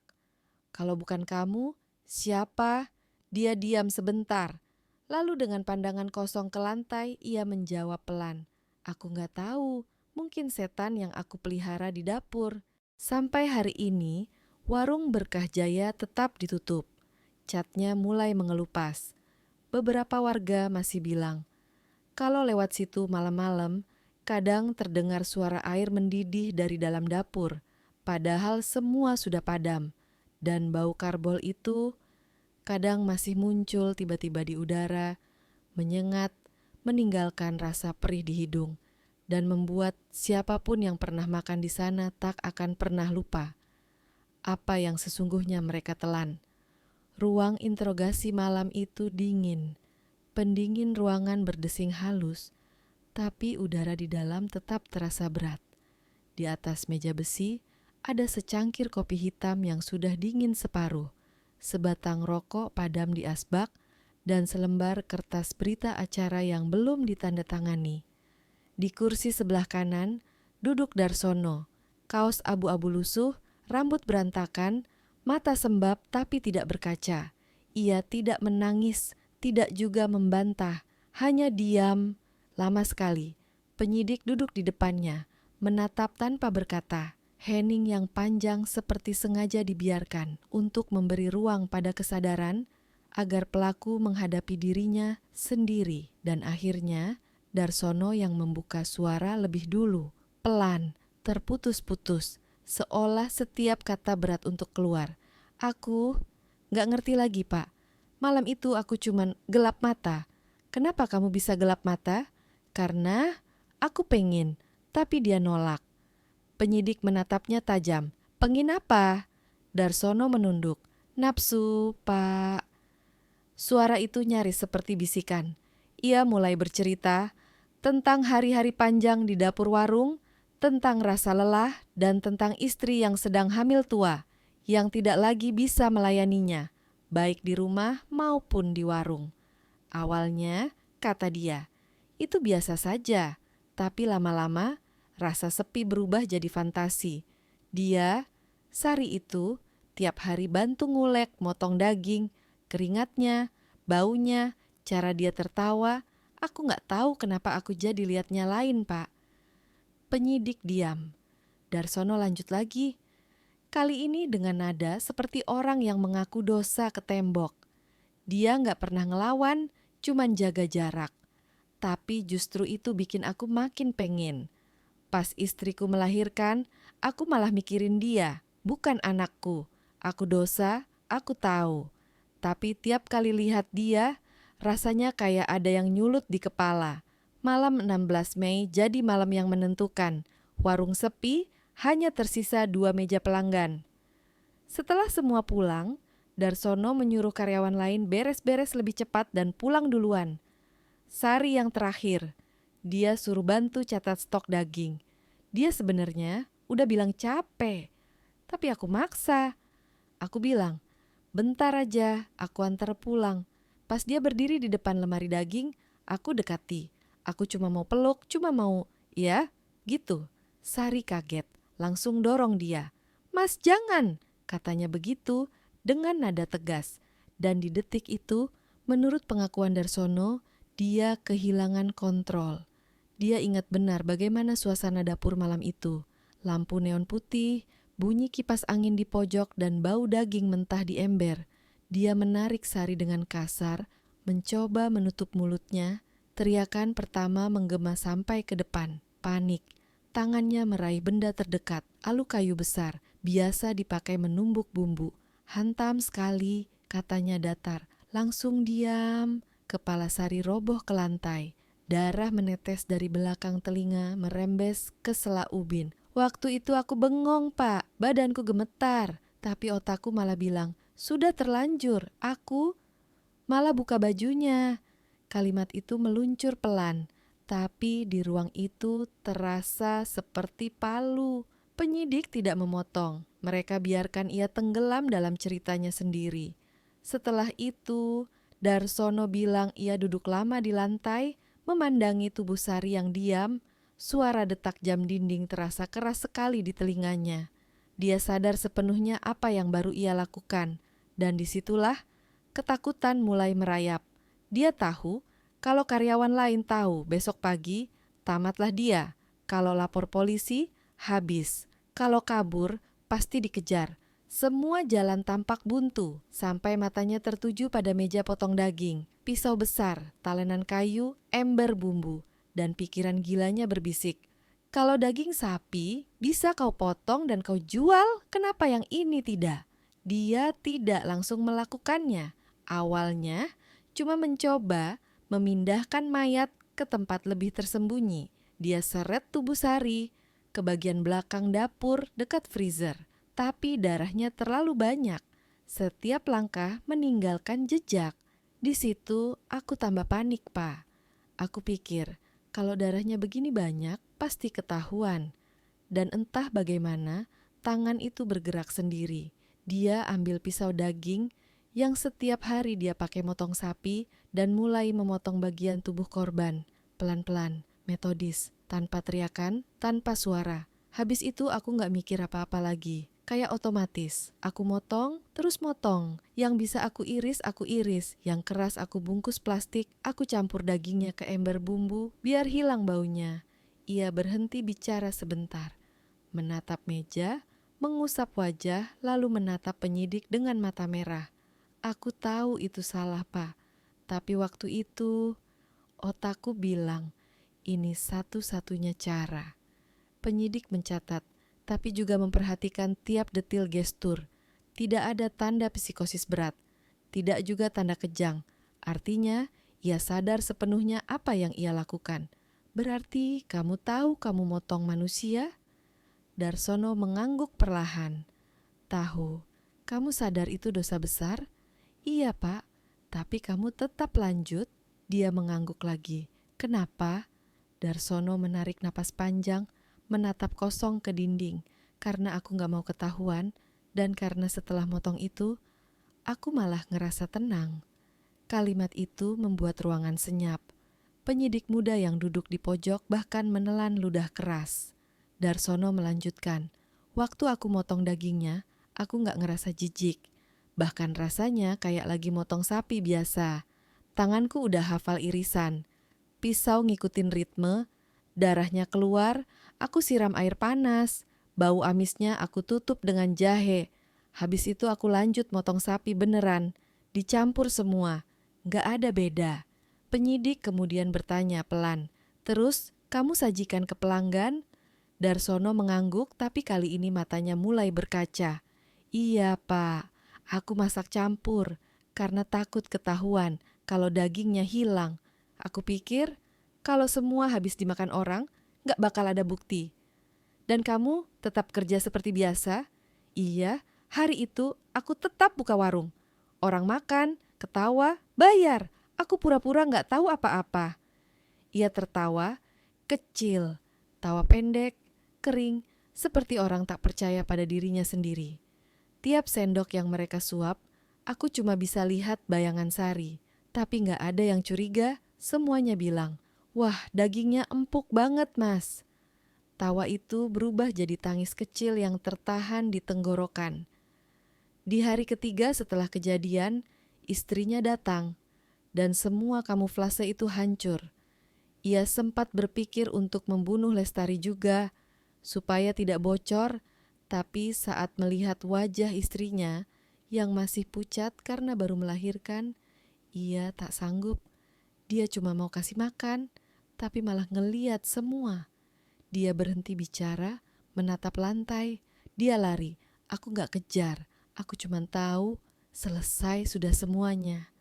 S1: Kalau bukan kamu, siapa?" Dia diam sebentar. Lalu dengan pandangan kosong ke lantai, ia menjawab pelan, "Aku gak tahu, mungkin setan yang aku pelihara di dapur." Sampai hari ini, warung Berkah Jaya tetap ditutup. Catnya mulai mengelupas. Beberapa warga masih bilang, kalau lewat situ malam-malam, kadang terdengar suara air mendidih dari dalam dapur, padahal semua sudah padam. Dan bau karbol itu kadang masih muncul tiba-tiba di udara, menyengat, meninggalkan rasa perih di hidung, dan membuat siapapun yang pernah makan di sana tak akan pernah lupa apa yang sesungguhnya mereka telan. Ruang interogasi malam itu dingin. Pendingin ruangan berdesing halus, tapi udara di dalam tetap terasa berat. Di atas meja besi ada secangkir kopi hitam yang sudah dingin separuh, sebatang rokok padam di asbak, dan selembar kertas berita acara yang belum ditandatangani. Di kursi sebelah kanan duduk Darsono, kaos abu-abu lusuh, rambut berantakan, mata sembab tapi tidak berkaca. Ia tidak menangis, tidak juga membantah, hanya diam lama sekali. Penyidik duduk di depannya, menatap tanpa berkata. Hening yang panjang seperti sengaja dibiarkan untuk memberi ruang pada kesadaran agar pelaku menghadapi dirinya sendiri. Dan akhirnya Darsono yang membuka suara lebih dulu, pelan, terputus-putus, seolah setiap kata berat untuk keluar. "Aku gak ngerti lagi, Pak. Malam itu aku cuman gelap mata." "Kenapa kamu bisa gelap mata?" "Karena aku pengen, tapi dia nolak." Penyidik menatapnya tajam. "Pengin apa?" Darsono menunduk. "Nafsu, Pak." Suara itu nyaris seperti bisikan. Ia mulai bercerita tentang hari-hari panjang di dapur warung, tentang rasa lelah, dan tentang istri yang sedang hamil tua, yang tidak lagi bisa melayaninya, baik di rumah maupun di warung. Awalnya, kata dia, itu biasa saja, tapi lama-lama rasa sepi berubah jadi fantasi. Dia, Sari itu, tiap hari bantu ngulek, motong daging, keringatnya, baunya, cara dia tertawa. Aku gak tahu kenapa aku jadi liatnya lain, Pak. Penyidik diam. Darsono lanjut lagi. Kali ini dengan nada seperti orang yang mengaku dosa ke tembok. Dia gak pernah ngelawan, cuman jaga jarak. Tapi justru itu bikin aku makin pengen. Pas istriku melahirkan, aku malah mikirin dia, bukan anakku. Aku dosa, aku tahu. Tapi tiap kali lihat dia, rasanya kayak ada yang nyulut di kepala. Malam 16 Mei jadi malam yang menentukan. Warung sepi, hanya tersisa 2 meja pelanggan. Setelah semua pulang, Darsono menyuruh karyawan lain beres-beres lebih cepat dan pulang duluan. Sari yang terakhir, dia suruh bantu catat stok daging. Dia sebenarnya udah bilang capek, tapi aku maksa. Aku bilang, "Bentar aja, aku antar pulang." Pas dia berdiri di depan lemari daging, aku dekati. Aku cuma mau peluk, cuma mau, ya, gitu. Sari kaget, langsung dorong dia. "Mas, jangan," katanya begitu dengan nada tegas. Dan di detik itu, menurut pengakuan Darsono, dia kehilangan kontrol. Dia ingat benar bagaimana suasana dapur malam itu. Lampu neon putih, bunyi kipas angin di pojok, dan bau daging mentah di ember. Dia menarik Sari dengan kasar, mencoba menutup mulutnya. Teriakan pertama menggema sampai ke depan. Panik. Tangannya meraih benda terdekat, alu kayu besar, biasa dipakai menumbuk bumbu. "Hantam sekali," katanya datar. Langsung diam, kepala Sari roboh ke lantai. Darah menetes dari belakang telinga merembes ke sela ubin. Waktu itu aku bengong, Pak. Badanku gemetar. Tapi otakku malah bilang, sudah terlanjur. Aku malah buka bajunya. Kalimat itu meluncur pelan. Tapi di ruang itu terasa seperti palu. Penyidik tidak memotong. Mereka biarkan ia tenggelam dalam ceritanya sendiri. Setelah itu, Darsono bilang ia duduk lama di lantai, memandangi tubuh Sari yang diam. Suara detak jam dinding terasa keras sekali di telinganya. Dia sadar sepenuhnya apa yang baru ia lakukan. Dan disitulah ketakutan mulai merayap. Dia tahu kalau karyawan lain tahu besok pagi, tamatlah dia. Kalau lapor polisi, habis. Kalau kabur, pasti dikejar. Semua jalan tampak buntu, sampai matanya tertuju pada meja potong daging, pisau besar, talenan kayu, ember bumbu, dan pikiran gilanya berbisik. Kalau daging sapi, bisa kau potong dan kau jual, kenapa yang ini tidak? Dia tidak langsung melakukannya. Awalnya, cuma mencoba memindahkan mayat ke tempat lebih tersembunyi. Dia seret tubuh Sari ke bagian belakang dapur dekat freezer. Tapi darahnya terlalu banyak. Setiap langkah meninggalkan jejak. Di situ aku tambah panik, Pak. Aku pikir, kalau darahnya begini banyak, pasti ketahuan. Dan entah bagaimana, tangan itu bergerak sendiri. Dia ambil pisau daging yang setiap hari dia pakai motong sapi dan mulai memotong bagian tubuh korban. Pelan-pelan, metodis, tanpa teriakan, tanpa suara. Habis itu aku gak mikir apa-apa lagi. Kayak otomatis, aku motong, terus motong. Yang bisa aku iris, yang keras aku bungkus plastik, aku campur dagingnya ke ember bumbu, biar hilang baunya. Ia berhenti bicara sebentar, menatap meja, mengusap wajah, lalu menatap penyidik dengan mata merah. Aku tahu itu salah, Pak. Tapi waktu itu, otakku bilang, ini satu-satunya cara. Penyidik mencatat, tapi juga memperhatikan tiap detil gestur. Tidak ada tanda psikosis berat, tidak juga tanda kejang. Artinya, ia sadar sepenuhnya apa yang ia lakukan. Berarti kamu tahu kamu motong manusia? Darsono mengangguk perlahan. Tahu, kamu sadar itu dosa besar? Iya, Pak, tapi kamu tetap lanjut. Dia mengangguk lagi. Kenapa? Darsono menarik napas panjang, menatap kosong ke dinding, karena aku gak mau ketahuan, dan karena setelah motong itu, aku malah ngerasa tenang. Kalimat itu membuat ruangan senyap. Penyidik muda yang duduk di pojok bahkan menelan ludah keras. Darsono melanjutkan, waktu aku motong dagingnya, aku gak ngerasa jijik. Bahkan rasanya kayak lagi motong sapi biasa. Tanganku udah hafal irisan. Pisau ngikutin ritme, darahnya keluar, aku siram air panas. Bau amisnya aku tutup dengan jahe. Habis itu aku lanjut motong sapi beneran. Dicampur semua, gak ada beda. Penyidik kemudian bertanya pelan, terus kamu sajikan ke pelanggan? Darsono mengangguk tapi kali ini matanya mulai berkaca. Iya, Pak, aku masak campur karena takut ketahuan kalau dagingnya hilang. Aku pikir kalau semua habis dimakan orang, gak bakal ada bukti. Dan kamu tetap kerja seperti biasa? Iya, hari itu aku tetap buka warung. Orang makan, ketawa, bayar. Aku pura-pura gak tahu apa-apa. Ia tertawa, kecil, tawa pendek, kering, seperti orang tak percaya pada dirinya sendiri. Tiap sendok yang mereka suap, aku cuma bisa lihat bayangan Sari. Tapi gak ada yang curiga, semuanya bilang, wah dagingnya empuk banget, Mas. Tawa itu berubah jadi tangis kecil yang tertahan di tenggorokan. Di hari ketiga setelah kejadian, istrinya datang, dan semua kamuflase itu hancur. Ia sempat berpikir untuk membunuh Lestari juga, supaya tidak bocor, tapi saat melihat wajah istrinya yang masih pucat karena baru melahirkan, ia tak sanggup. Dia cuma mau kasih makan, tapi malah ngeliat semua. Dia berhenti bicara, menatap lantai. Dia lari, aku gak kejar, aku cuma tahu selesai sudah semuanya.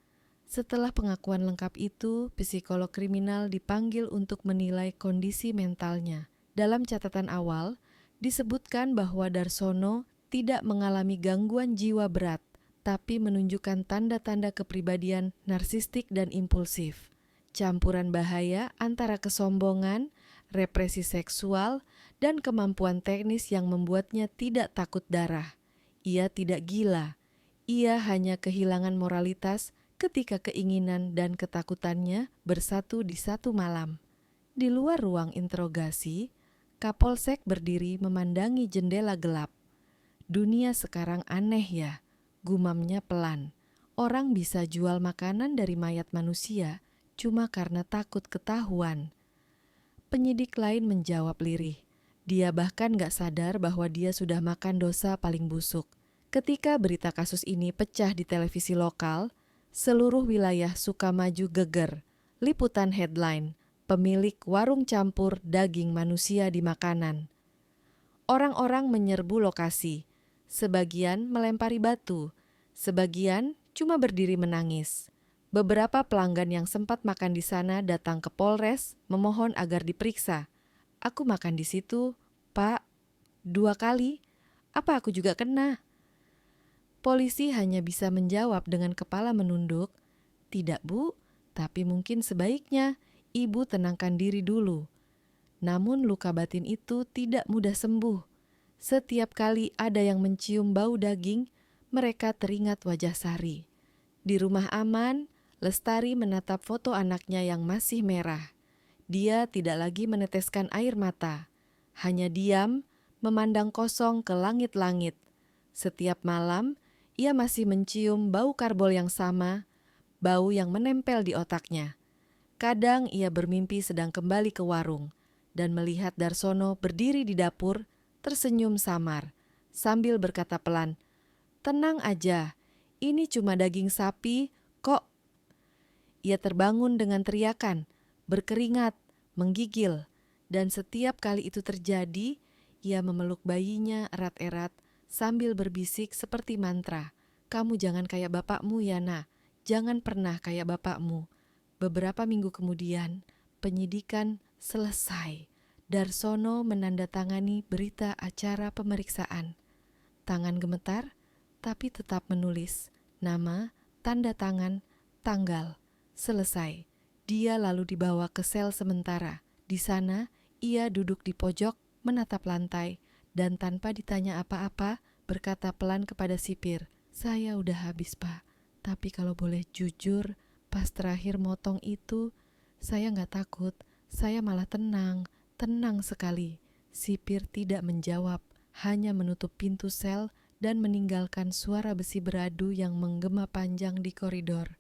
S1: Setelah pengakuan lengkap itu, psikolog kriminal dipanggil untuk menilai kondisi mentalnya. Dalam catatan awal, disebutkan bahwa Darsono tidak mengalami gangguan jiwa berat, tapi menunjukkan tanda-tanda kepribadian narsistik dan impulsif. Campuran bahaya antara kesombongan, represi seksual, dan kemampuan teknis yang membuatnya tidak takut darah. Ia tidak gila, ia hanya kehilangan moralitas ketika keinginan dan ketakutannya bersatu di satu malam. Di luar ruang interogasi, Kapolsek berdiri memandangi jendela gelap. Dunia sekarang aneh ya, gumamnya pelan. Orang bisa jual makanan dari mayat manusia cuma karena takut ketahuan. Penyidik lain menjawab lirih. Dia bahkan gak sadar bahwa dia sudah makan dosa paling busuk. Ketika berita kasus ini pecah di televisi lokal, seluruh wilayah Sukamaju geger. Liputan headline, pemilik warung campur daging manusia di makanan. Orang-orang menyerbu lokasi. Sebagian melempari batu, sebagian cuma berdiri menangis. Beberapa pelanggan yang sempat makan di sana datang ke Polres memohon agar diperiksa. Aku makan di situ, Pak, 2 kali. Apa aku juga kena? Polisi hanya bisa menjawab dengan kepala menunduk, "Tidak, Bu, tapi mungkin sebaiknya Ibu tenangkan diri dulu." Namun luka batin itu tidak mudah sembuh. Setiap kali ada yang mencium bau daging, mereka teringat wajah Sari. Di rumah aman, Lestari menatap foto anaknya yang masih merah. Dia tidak lagi meneteskan air mata, hanya diam, memandang kosong ke langit-langit. Setiap malam, ia masih mencium bau karbol yang sama, bau yang menempel di otaknya. Kadang ia bermimpi sedang kembali ke warung dan melihat Darsono berdiri di dapur, tersenyum samar, sambil berkata pelan, "Tenang aja, ini cuma daging sapi, kok." Ia terbangun dengan teriakan, berkeringat, menggigil, dan setiap kali itu terjadi, ia memeluk bayinya erat-erat sambil berbisik seperti mantra, "Kamu jangan kayak bapakmu ya, Nak. Jangan pernah kayak bapakmu." Beberapa minggu kemudian, penyidikan selesai. Darsono menandatangani berita acara pemeriksaan. Tangan gemetar, tapi tetap menulis nama, tanda tangan, tanggal. Selesai. Dia lalu dibawa ke sel sementara. Di sana, ia duduk di pojok, menatap lantai, dan tanpa ditanya apa-apa, berkata pelan kepada sipir, "Saya udah habis, Pak. Tapi kalau boleh jujur, pas terakhir motong itu, saya nggak takut. Saya malah tenang sekali." Sipir tidak menjawab, hanya menutup pintu sel dan meninggalkan suara besi beradu yang menggema panjang di koridor.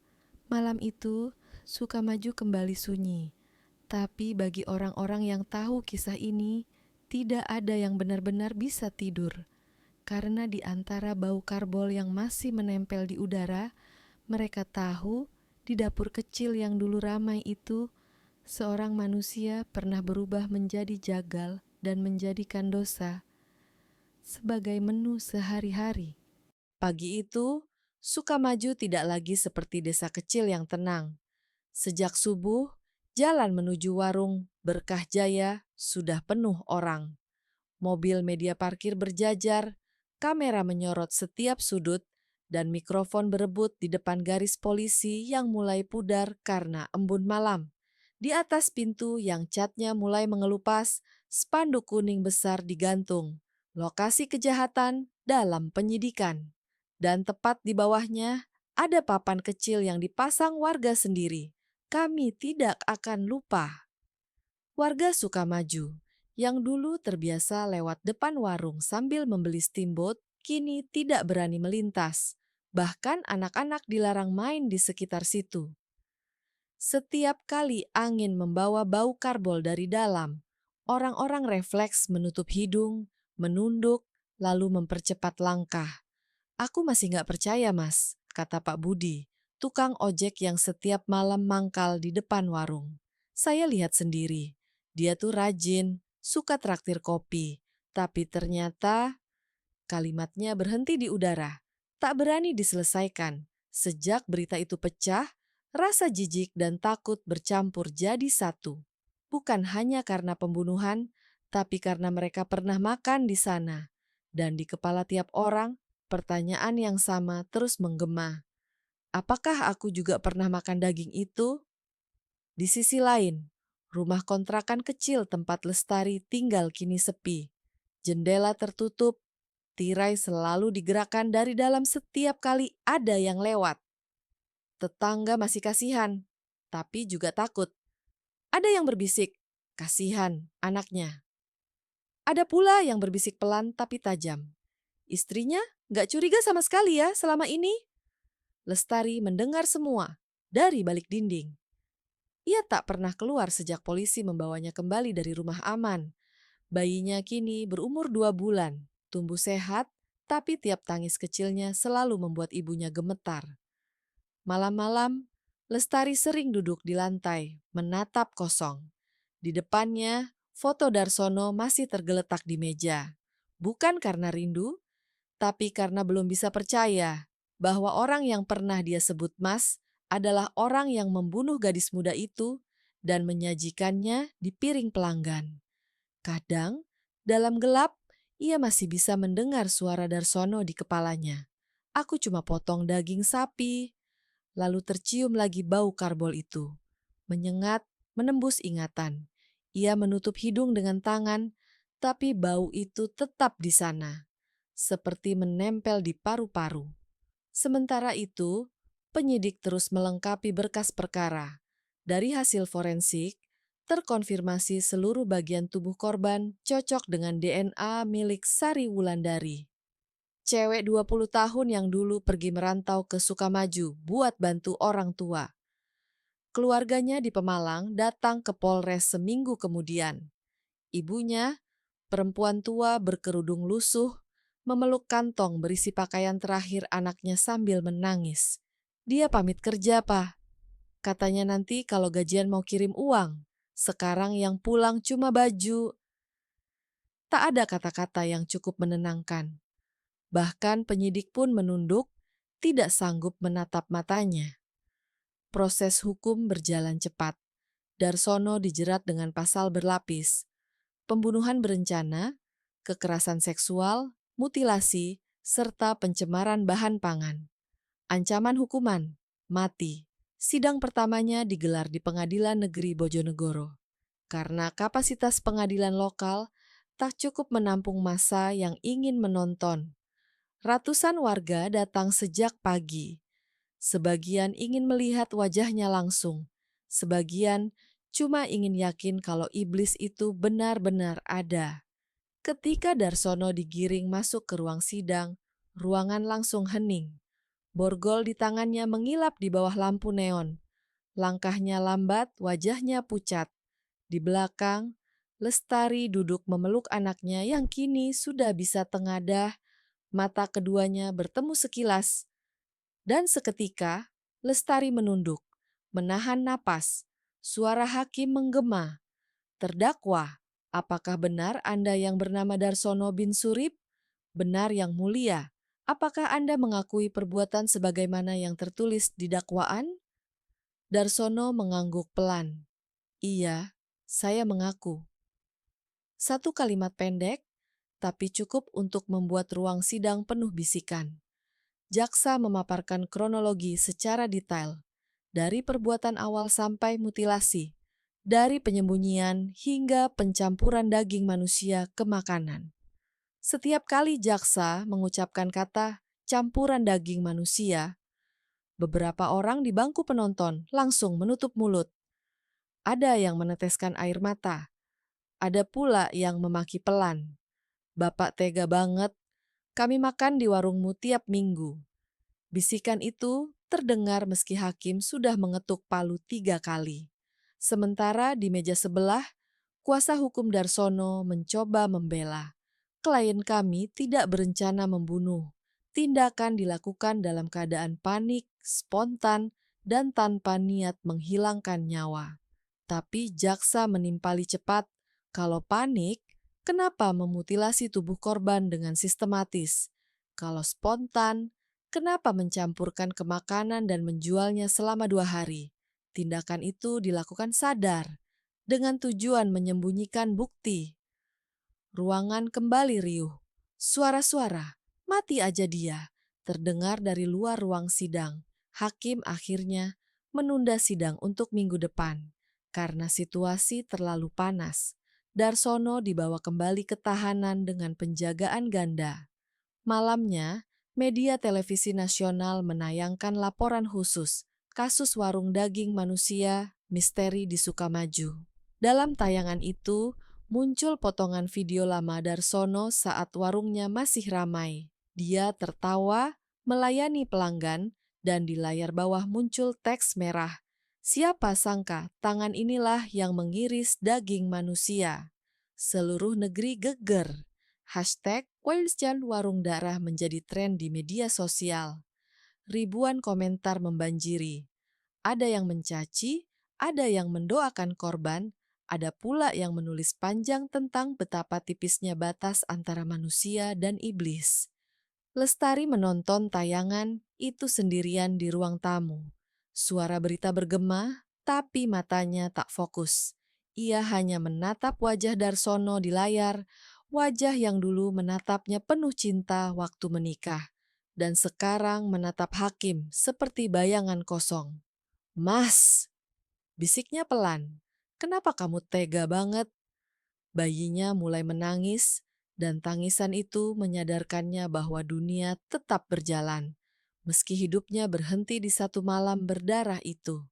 S1: Malam itu, Sukamaju kembali sunyi. Tapi bagi orang-orang yang tahu kisah ini, tidak ada yang benar-benar bisa tidur. Karena di antara bau karbol yang masih menempel di udara, mereka tahu di dapur kecil yang dulu ramai itu, seorang manusia pernah berubah menjadi jagal dan menjadikan dosa sebagai menu sehari-hari. Pagi itu, Sukamaju tidak lagi seperti desa kecil yang tenang. Sejak subuh, jalan menuju warung Berkah Jaya sudah penuh orang. Mobil media parkir berjajar, kamera menyorot setiap sudut, dan mikrofon berebut di depan garis polisi yang mulai pudar karena embun malam. Di atas pintu yang catnya mulai mengelupas, spanduk kuning besar digantung. Lokasi kejahatan dalam penyidikan. Dan tepat di bawahnya ada papan kecil yang dipasang warga sendiri. "Kami tidak akan lupa." Warga Sukamaju yang dulu terbiasa lewat depan warung sambil membeli steamboat, kini tidak berani melintas. Bahkan anak-anak dilarang main di sekitar situ. Setiap kali angin membawa bau karbol dari dalam, orang-orang refleks menutup hidung, menunduk, lalu mempercepat langkah. "Aku masih nggak percaya, Mas," kata Pak Budi, tukang ojek yang setiap malam mangkal di depan warung. "Saya lihat sendiri, dia tuh rajin, suka traktir kopi. Tapi ternyata..." Kalimatnya berhenti di udara, tak berani diselesaikan. Sejak berita itu pecah, Rasa jijik dan takut bercampur jadi satu. Bukan hanya karena pembunuhan, tapi karena mereka pernah makan di sana. Dan di kepala tiap orang, pertanyaan yang sama terus menggema. Apakah aku juga pernah makan daging itu? Di sisi lain, rumah kontrakan kecil tempat Lestari tinggal kini sepi. Jendela tertutup, tirai selalu digerakkan dari dalam setiap kali ada yang lewat. Tetangga masih kasihan, tapi juga takut. Ada yang berbisik, kasihan anaknya. Ada pula yang berbisik pelan tapi tajam. Istrinya gak curiga sama sekali ya selama ini. Lestari mendengar semua dari balik dinding. Ia tak pernah keluar sejak polisi membawanya kembali dari rumah aman. Bayinya kini berumur 2 bulan, tumbuh sehat, tapi tiap tangis kecilnya selalu membuat ibunya gemetar. Malam-malam, Lestari sering duduk di lantai, menatap kosong. Di depannya, foto Darsono masih tergeletak di meja. Bukan karena rindu, tapi karena belum bisa percaya bahwa orang yang pernah dia sebut Mas adalah orang yang membunuh gadis muda itu dan menyajikannya di piring pelanggan. Kadang, dalam gelap, ia masih bisa mendengar suara Darsono di kepalanya. Aku cuma potong daging sapi. Lalu tercium lagi bau karbol itu. Menyengat, menembus ingatan. Ia menutup hidung dengan tangan, tapi bau itu tetap di sana, seperti menempel di paru-paru. Sementara itu, penyidik terus melengkapi berkas perkara. Dari hasil forensik, terkonfirmasi seluruh bagian tubuh korban cocok dengan DNA milik Sari Wulandari. Cewek 20 tahun yang dulu pergi merantau ke Sukamaju buat bantu orang tua. Keluarganya di Pemalang datang ke Polres seminggu kemudian. Ibunya, perempuan tua berkerudung lusuh, memeluk kantong berisi pakaian terakhir anaknya sambil menangis. Dia pamit kerja, Pak. Katanya nanti kalau gajian mau kirim uang. Sekarang yang pulang cuma baju. Tak ada kata-kata yang cukup menenangkan. Bahkan penyidik pun menunduk, tidak sanggup menatap matanya. Proses hukum berjalan cepat. Darsono dijerat dengan pasal berlapis, pembunuhan berencana, kekerasan seksual, mutilasi, serta pencemaran bahan pangan. Ancaman hukuman, mati. Sidang pertamanya digelar di Pengadilan Negeri Bojonegoro. Karena kapasitas pengadilan lokal tak cukup menampung massa yang ingin menonton. Ratusan warga datang sejak pagi. Sebagian ingin melihat wajahnya langsung. Sebagian cuma ingin yakin kalau iblis itu benar-benar ada. Ketika Darsono digiring masuk ke ruang sidang, ruangan langsung hening. Borgol di tangannya mengilap di bawah lampu neon. Langkahnya lambat, wajahnya pucat. Di belakang, Lestari duduk memeluk anaknya yang kini sudah bisa tengadah. Mata keduanya bertemu sekilas, dan seketika Lestari menunduk, menahan napas. Suara hakim menggema. Terdakwa, apakah benar Anda yang bernama Darsono bin Surip? Benar yang mulia, apakah Anda mengakui perbuatan sebagaimana yang tertulis di dakwaan? Darsono mengangguk pelan. Iya, saya mengaku. Satu kalimat pendek, tapi cukup untuk membuat ruang sidang penuh bisikan. Jaksa memaparkan kronologi secara detail, dari perbuatan awal sampai mutilasi, dari penyembunyian hingga pencampuran daging manusia ke makanan. Setiap kali jaksa mengucapkan kata campuran daging manusia, beberapa orang di bangku penonton langsung menutup mulut. Ada yang meneteskan air mata, ada pula yang memaki pelan. Bapak tega banget, kami makan di warungmu tiap minggu. Bisikan itu terdengar meski hakim sudah mengetuk palu 3 kali. Sementara di meja sebelah, kuasa hukum Darsono mencoba membela. Klien kami tidak berencana membunuh. Tindakan dilakukan dalam keadaan panik, spontan, dan tanpa niat menghilangkan nyawa. Tapi jaksa menimpali cepat, kalau panik, kenapa memutilasi tubuh korban dengan sistematis? Kalau spontan, Kenapa mencampurkan ke makanan dan menjualnya selama 2 hari? Tindakan itu dilakukan sadar, dengan tujuan menyembunyikan bukti. Ruangan kembali riuh. Suara-suara, mati aja dia, terdengar dari luar ruang sidang. Hakim akhirnya menunda sidang untuk minggu depan karena situasi terlalu panas. Darsono dibawa kembali ke tahanan dengan penjagaan ganda. Malamnya, media televisi nasional menayangkan laporan khusus kasus warung daging manusia misteri di Sukamaju. Dalam tayangan itu, muncul potongan video lama Darsono saat warungnya masih ramai. Dia tertawa, melayani pelanggan, dan di layar bawah muncul teks merah. Siapa sangka tangan inilah yang mengiris daging manusia. Seluruh negeri geger. Hashtag Wilsjan Warung Darah menjadi tren di media sosial. Ribuan komentar membanjiri. Ada yang mencaci, ada yang mendoakan korban, ada pula yang menulis panjang tentang betapa tipisnya batas antara manusia dan iblis. Lestari menonton tayangan itu sendirian di ruang tamu. Suara berita bergema, tapi matanya tak fokus. Ia hanya menatap wajah Darsono di layar, wajah yang dulu menatapnya penuh cinta waktu menikah, dan sekarang menatap Hakim seperti bayangan kosong. "Mas," bisiknya pelan, "kenapa kamu tega banget?" Bayinya mulai menangis, dan tangisan itu menyadarkannya bahwa dunia tetap berjalan, meski hidupnya berhenti di satu malam berdarah itu.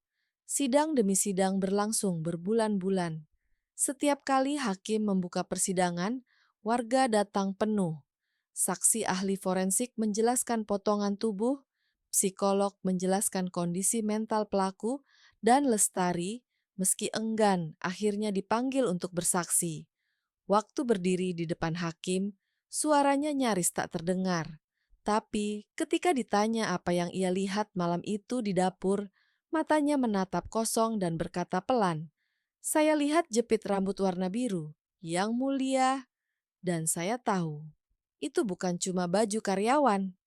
S1: Sidang demi sidang berlangsung berbulan-bulan. Setiap kali hakim membuka persidangan, warga datang penuh. Saksi ahli forensik menjelaskan potongan tubuh, psikolog menjelaskan kondisi mental pelaku, dan Lestari, meski enggan, akhirnya dipanggil untuk bersaksi. Waktu berdiri di depan hakim, suaranya nyaris tak terdengar. Tapi ketika ditanya apa yang ia lihat malam itu di dapur, matanya menatap kosong dan berkata pelan, "Saya lihat jepit rambut warna biru, yang mulia, dan saya tahu, itu bukan cuma baju karyawan."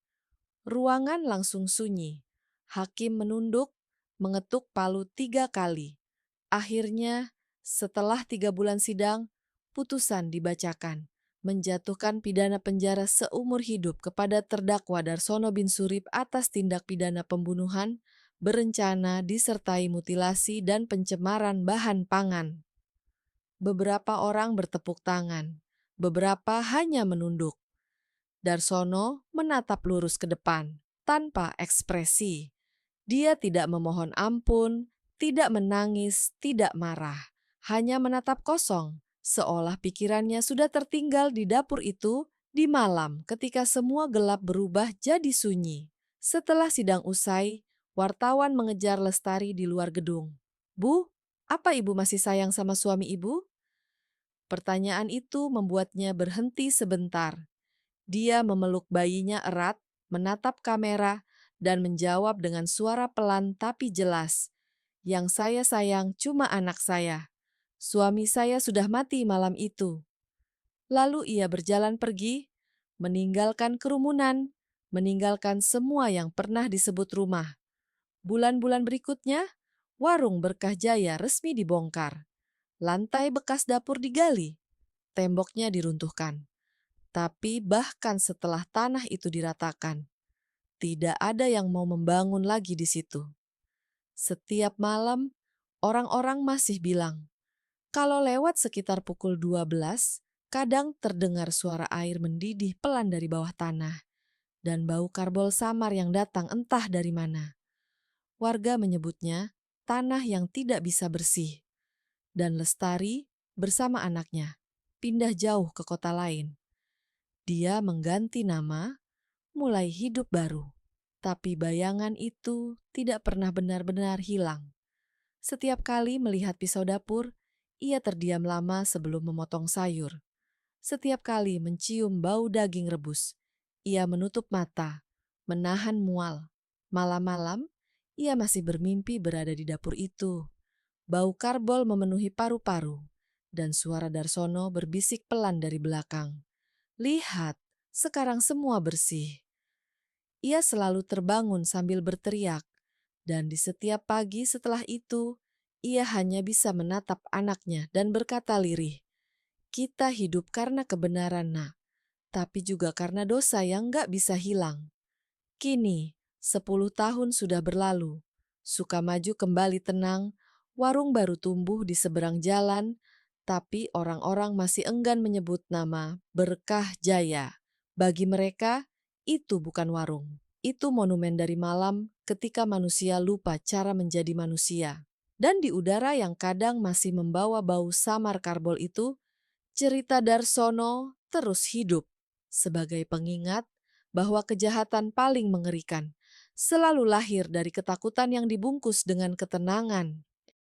S1: Ruangan langsung sunyi. Hakim menunduk, mengetuk palu 3 kali. Akhirnya, setelah 3 bulan sidang, putusan dibacakan, menjatuhkan pidana penjara seumur hidup kepada terdakwa Darsono bin Surip atas tindak pidana pembunuhan, berencana disertai mutilasi dan pencemaran bahan pangan. Beberapa orang bertepuk tangan, beberapa hanya menunduk. Darsono menatap lurus ke depan, tanpa ekspresi. Dia tidak memohon ampun, tidak menangis, tidak marah. Hanya menatap kosong, seolah pikirannya sudah tertinggal di dapur itu di malam ketika semua gelap berubah jadi sunyi. Setelah sidang usai, wartawan mengejar Lestari di luar gedung. "Bu, apa ibu masih sayang sama suami ibu?" Pertanyaan itu membuatnya berhenti sebentar. Dia memeluk bayinya erat, menatap kamera, dan menjawab dengan suara pelan tapi jelas, "Yang saya sayang cuma anak saya. Suami saya sudah mati malam itu." Lalu ia berjalan pergi, meninggalkan kerumunan, meninggalkan semua yang pernah disebut rumah. Bulan-bulan berikutnya, warung Berkah Jaya resmi dibongkar. Lantai bekas dapur digali, temboknya diruntuhkan. Tapi bahkan setelah tanah itu diratakan, tidak ada yang mau membangun lagi di situ. Setiap malam, orang-orang masih bilang, kalau lewat sekitar pukul 12, kadang terdengar suara air mendidih pelan dari bawah tanah, dan bau karbol samar yang datang entah dari mana. Warga menyebutnya tanah yang tidak bisa bersih. Dan Lestari bersama anaknya pindah jauh ke kota lain. Dia mengganti nama, mulai hidup baru. Tapi bayangan itu tidak pernah benar-benar hilang. Setiap kali melihat pisau dapur, ia terdiam lama sebelum memotong sayur. Setiap kali mencium bau daging rebus, ia menutup mata, menahan mual. Malam-malam, ia masih bermimpi berada di dapur itu. Bau karbol memenuhi paru-paru, dan suara Darsono berbisik pelan dari belakang. "Lihat, sekarang semua bersih." Ia selalu terbangun sambil berteriak, dan di setiap pagi setelah itu, ia hanya bisa menatap anaknya dan berkata lirih, "Kita hidup karena kebenaran, Nak, tapi juga karena dosa yang gak bisa hilang." Kini, 10 tahun sudah berlalu. Sukamaju kembali tenang, warung baru tumbuh di seberang jalan, tapi orang-orang masih enggan menyebut nama Berkah Jaya. Bagi mereka, itu bukan warung. Itu monumen dari malam ketika manusia lupa cara menjadi manusia. Dan di udara yang kadang masih membawa bau samar karbol itu, cerita Darsono terus hidup sebagai pengingat bahwa kejahatan paling mengerikan selalu lahir dari ketakutan yang dibungkus dengan ketenangan.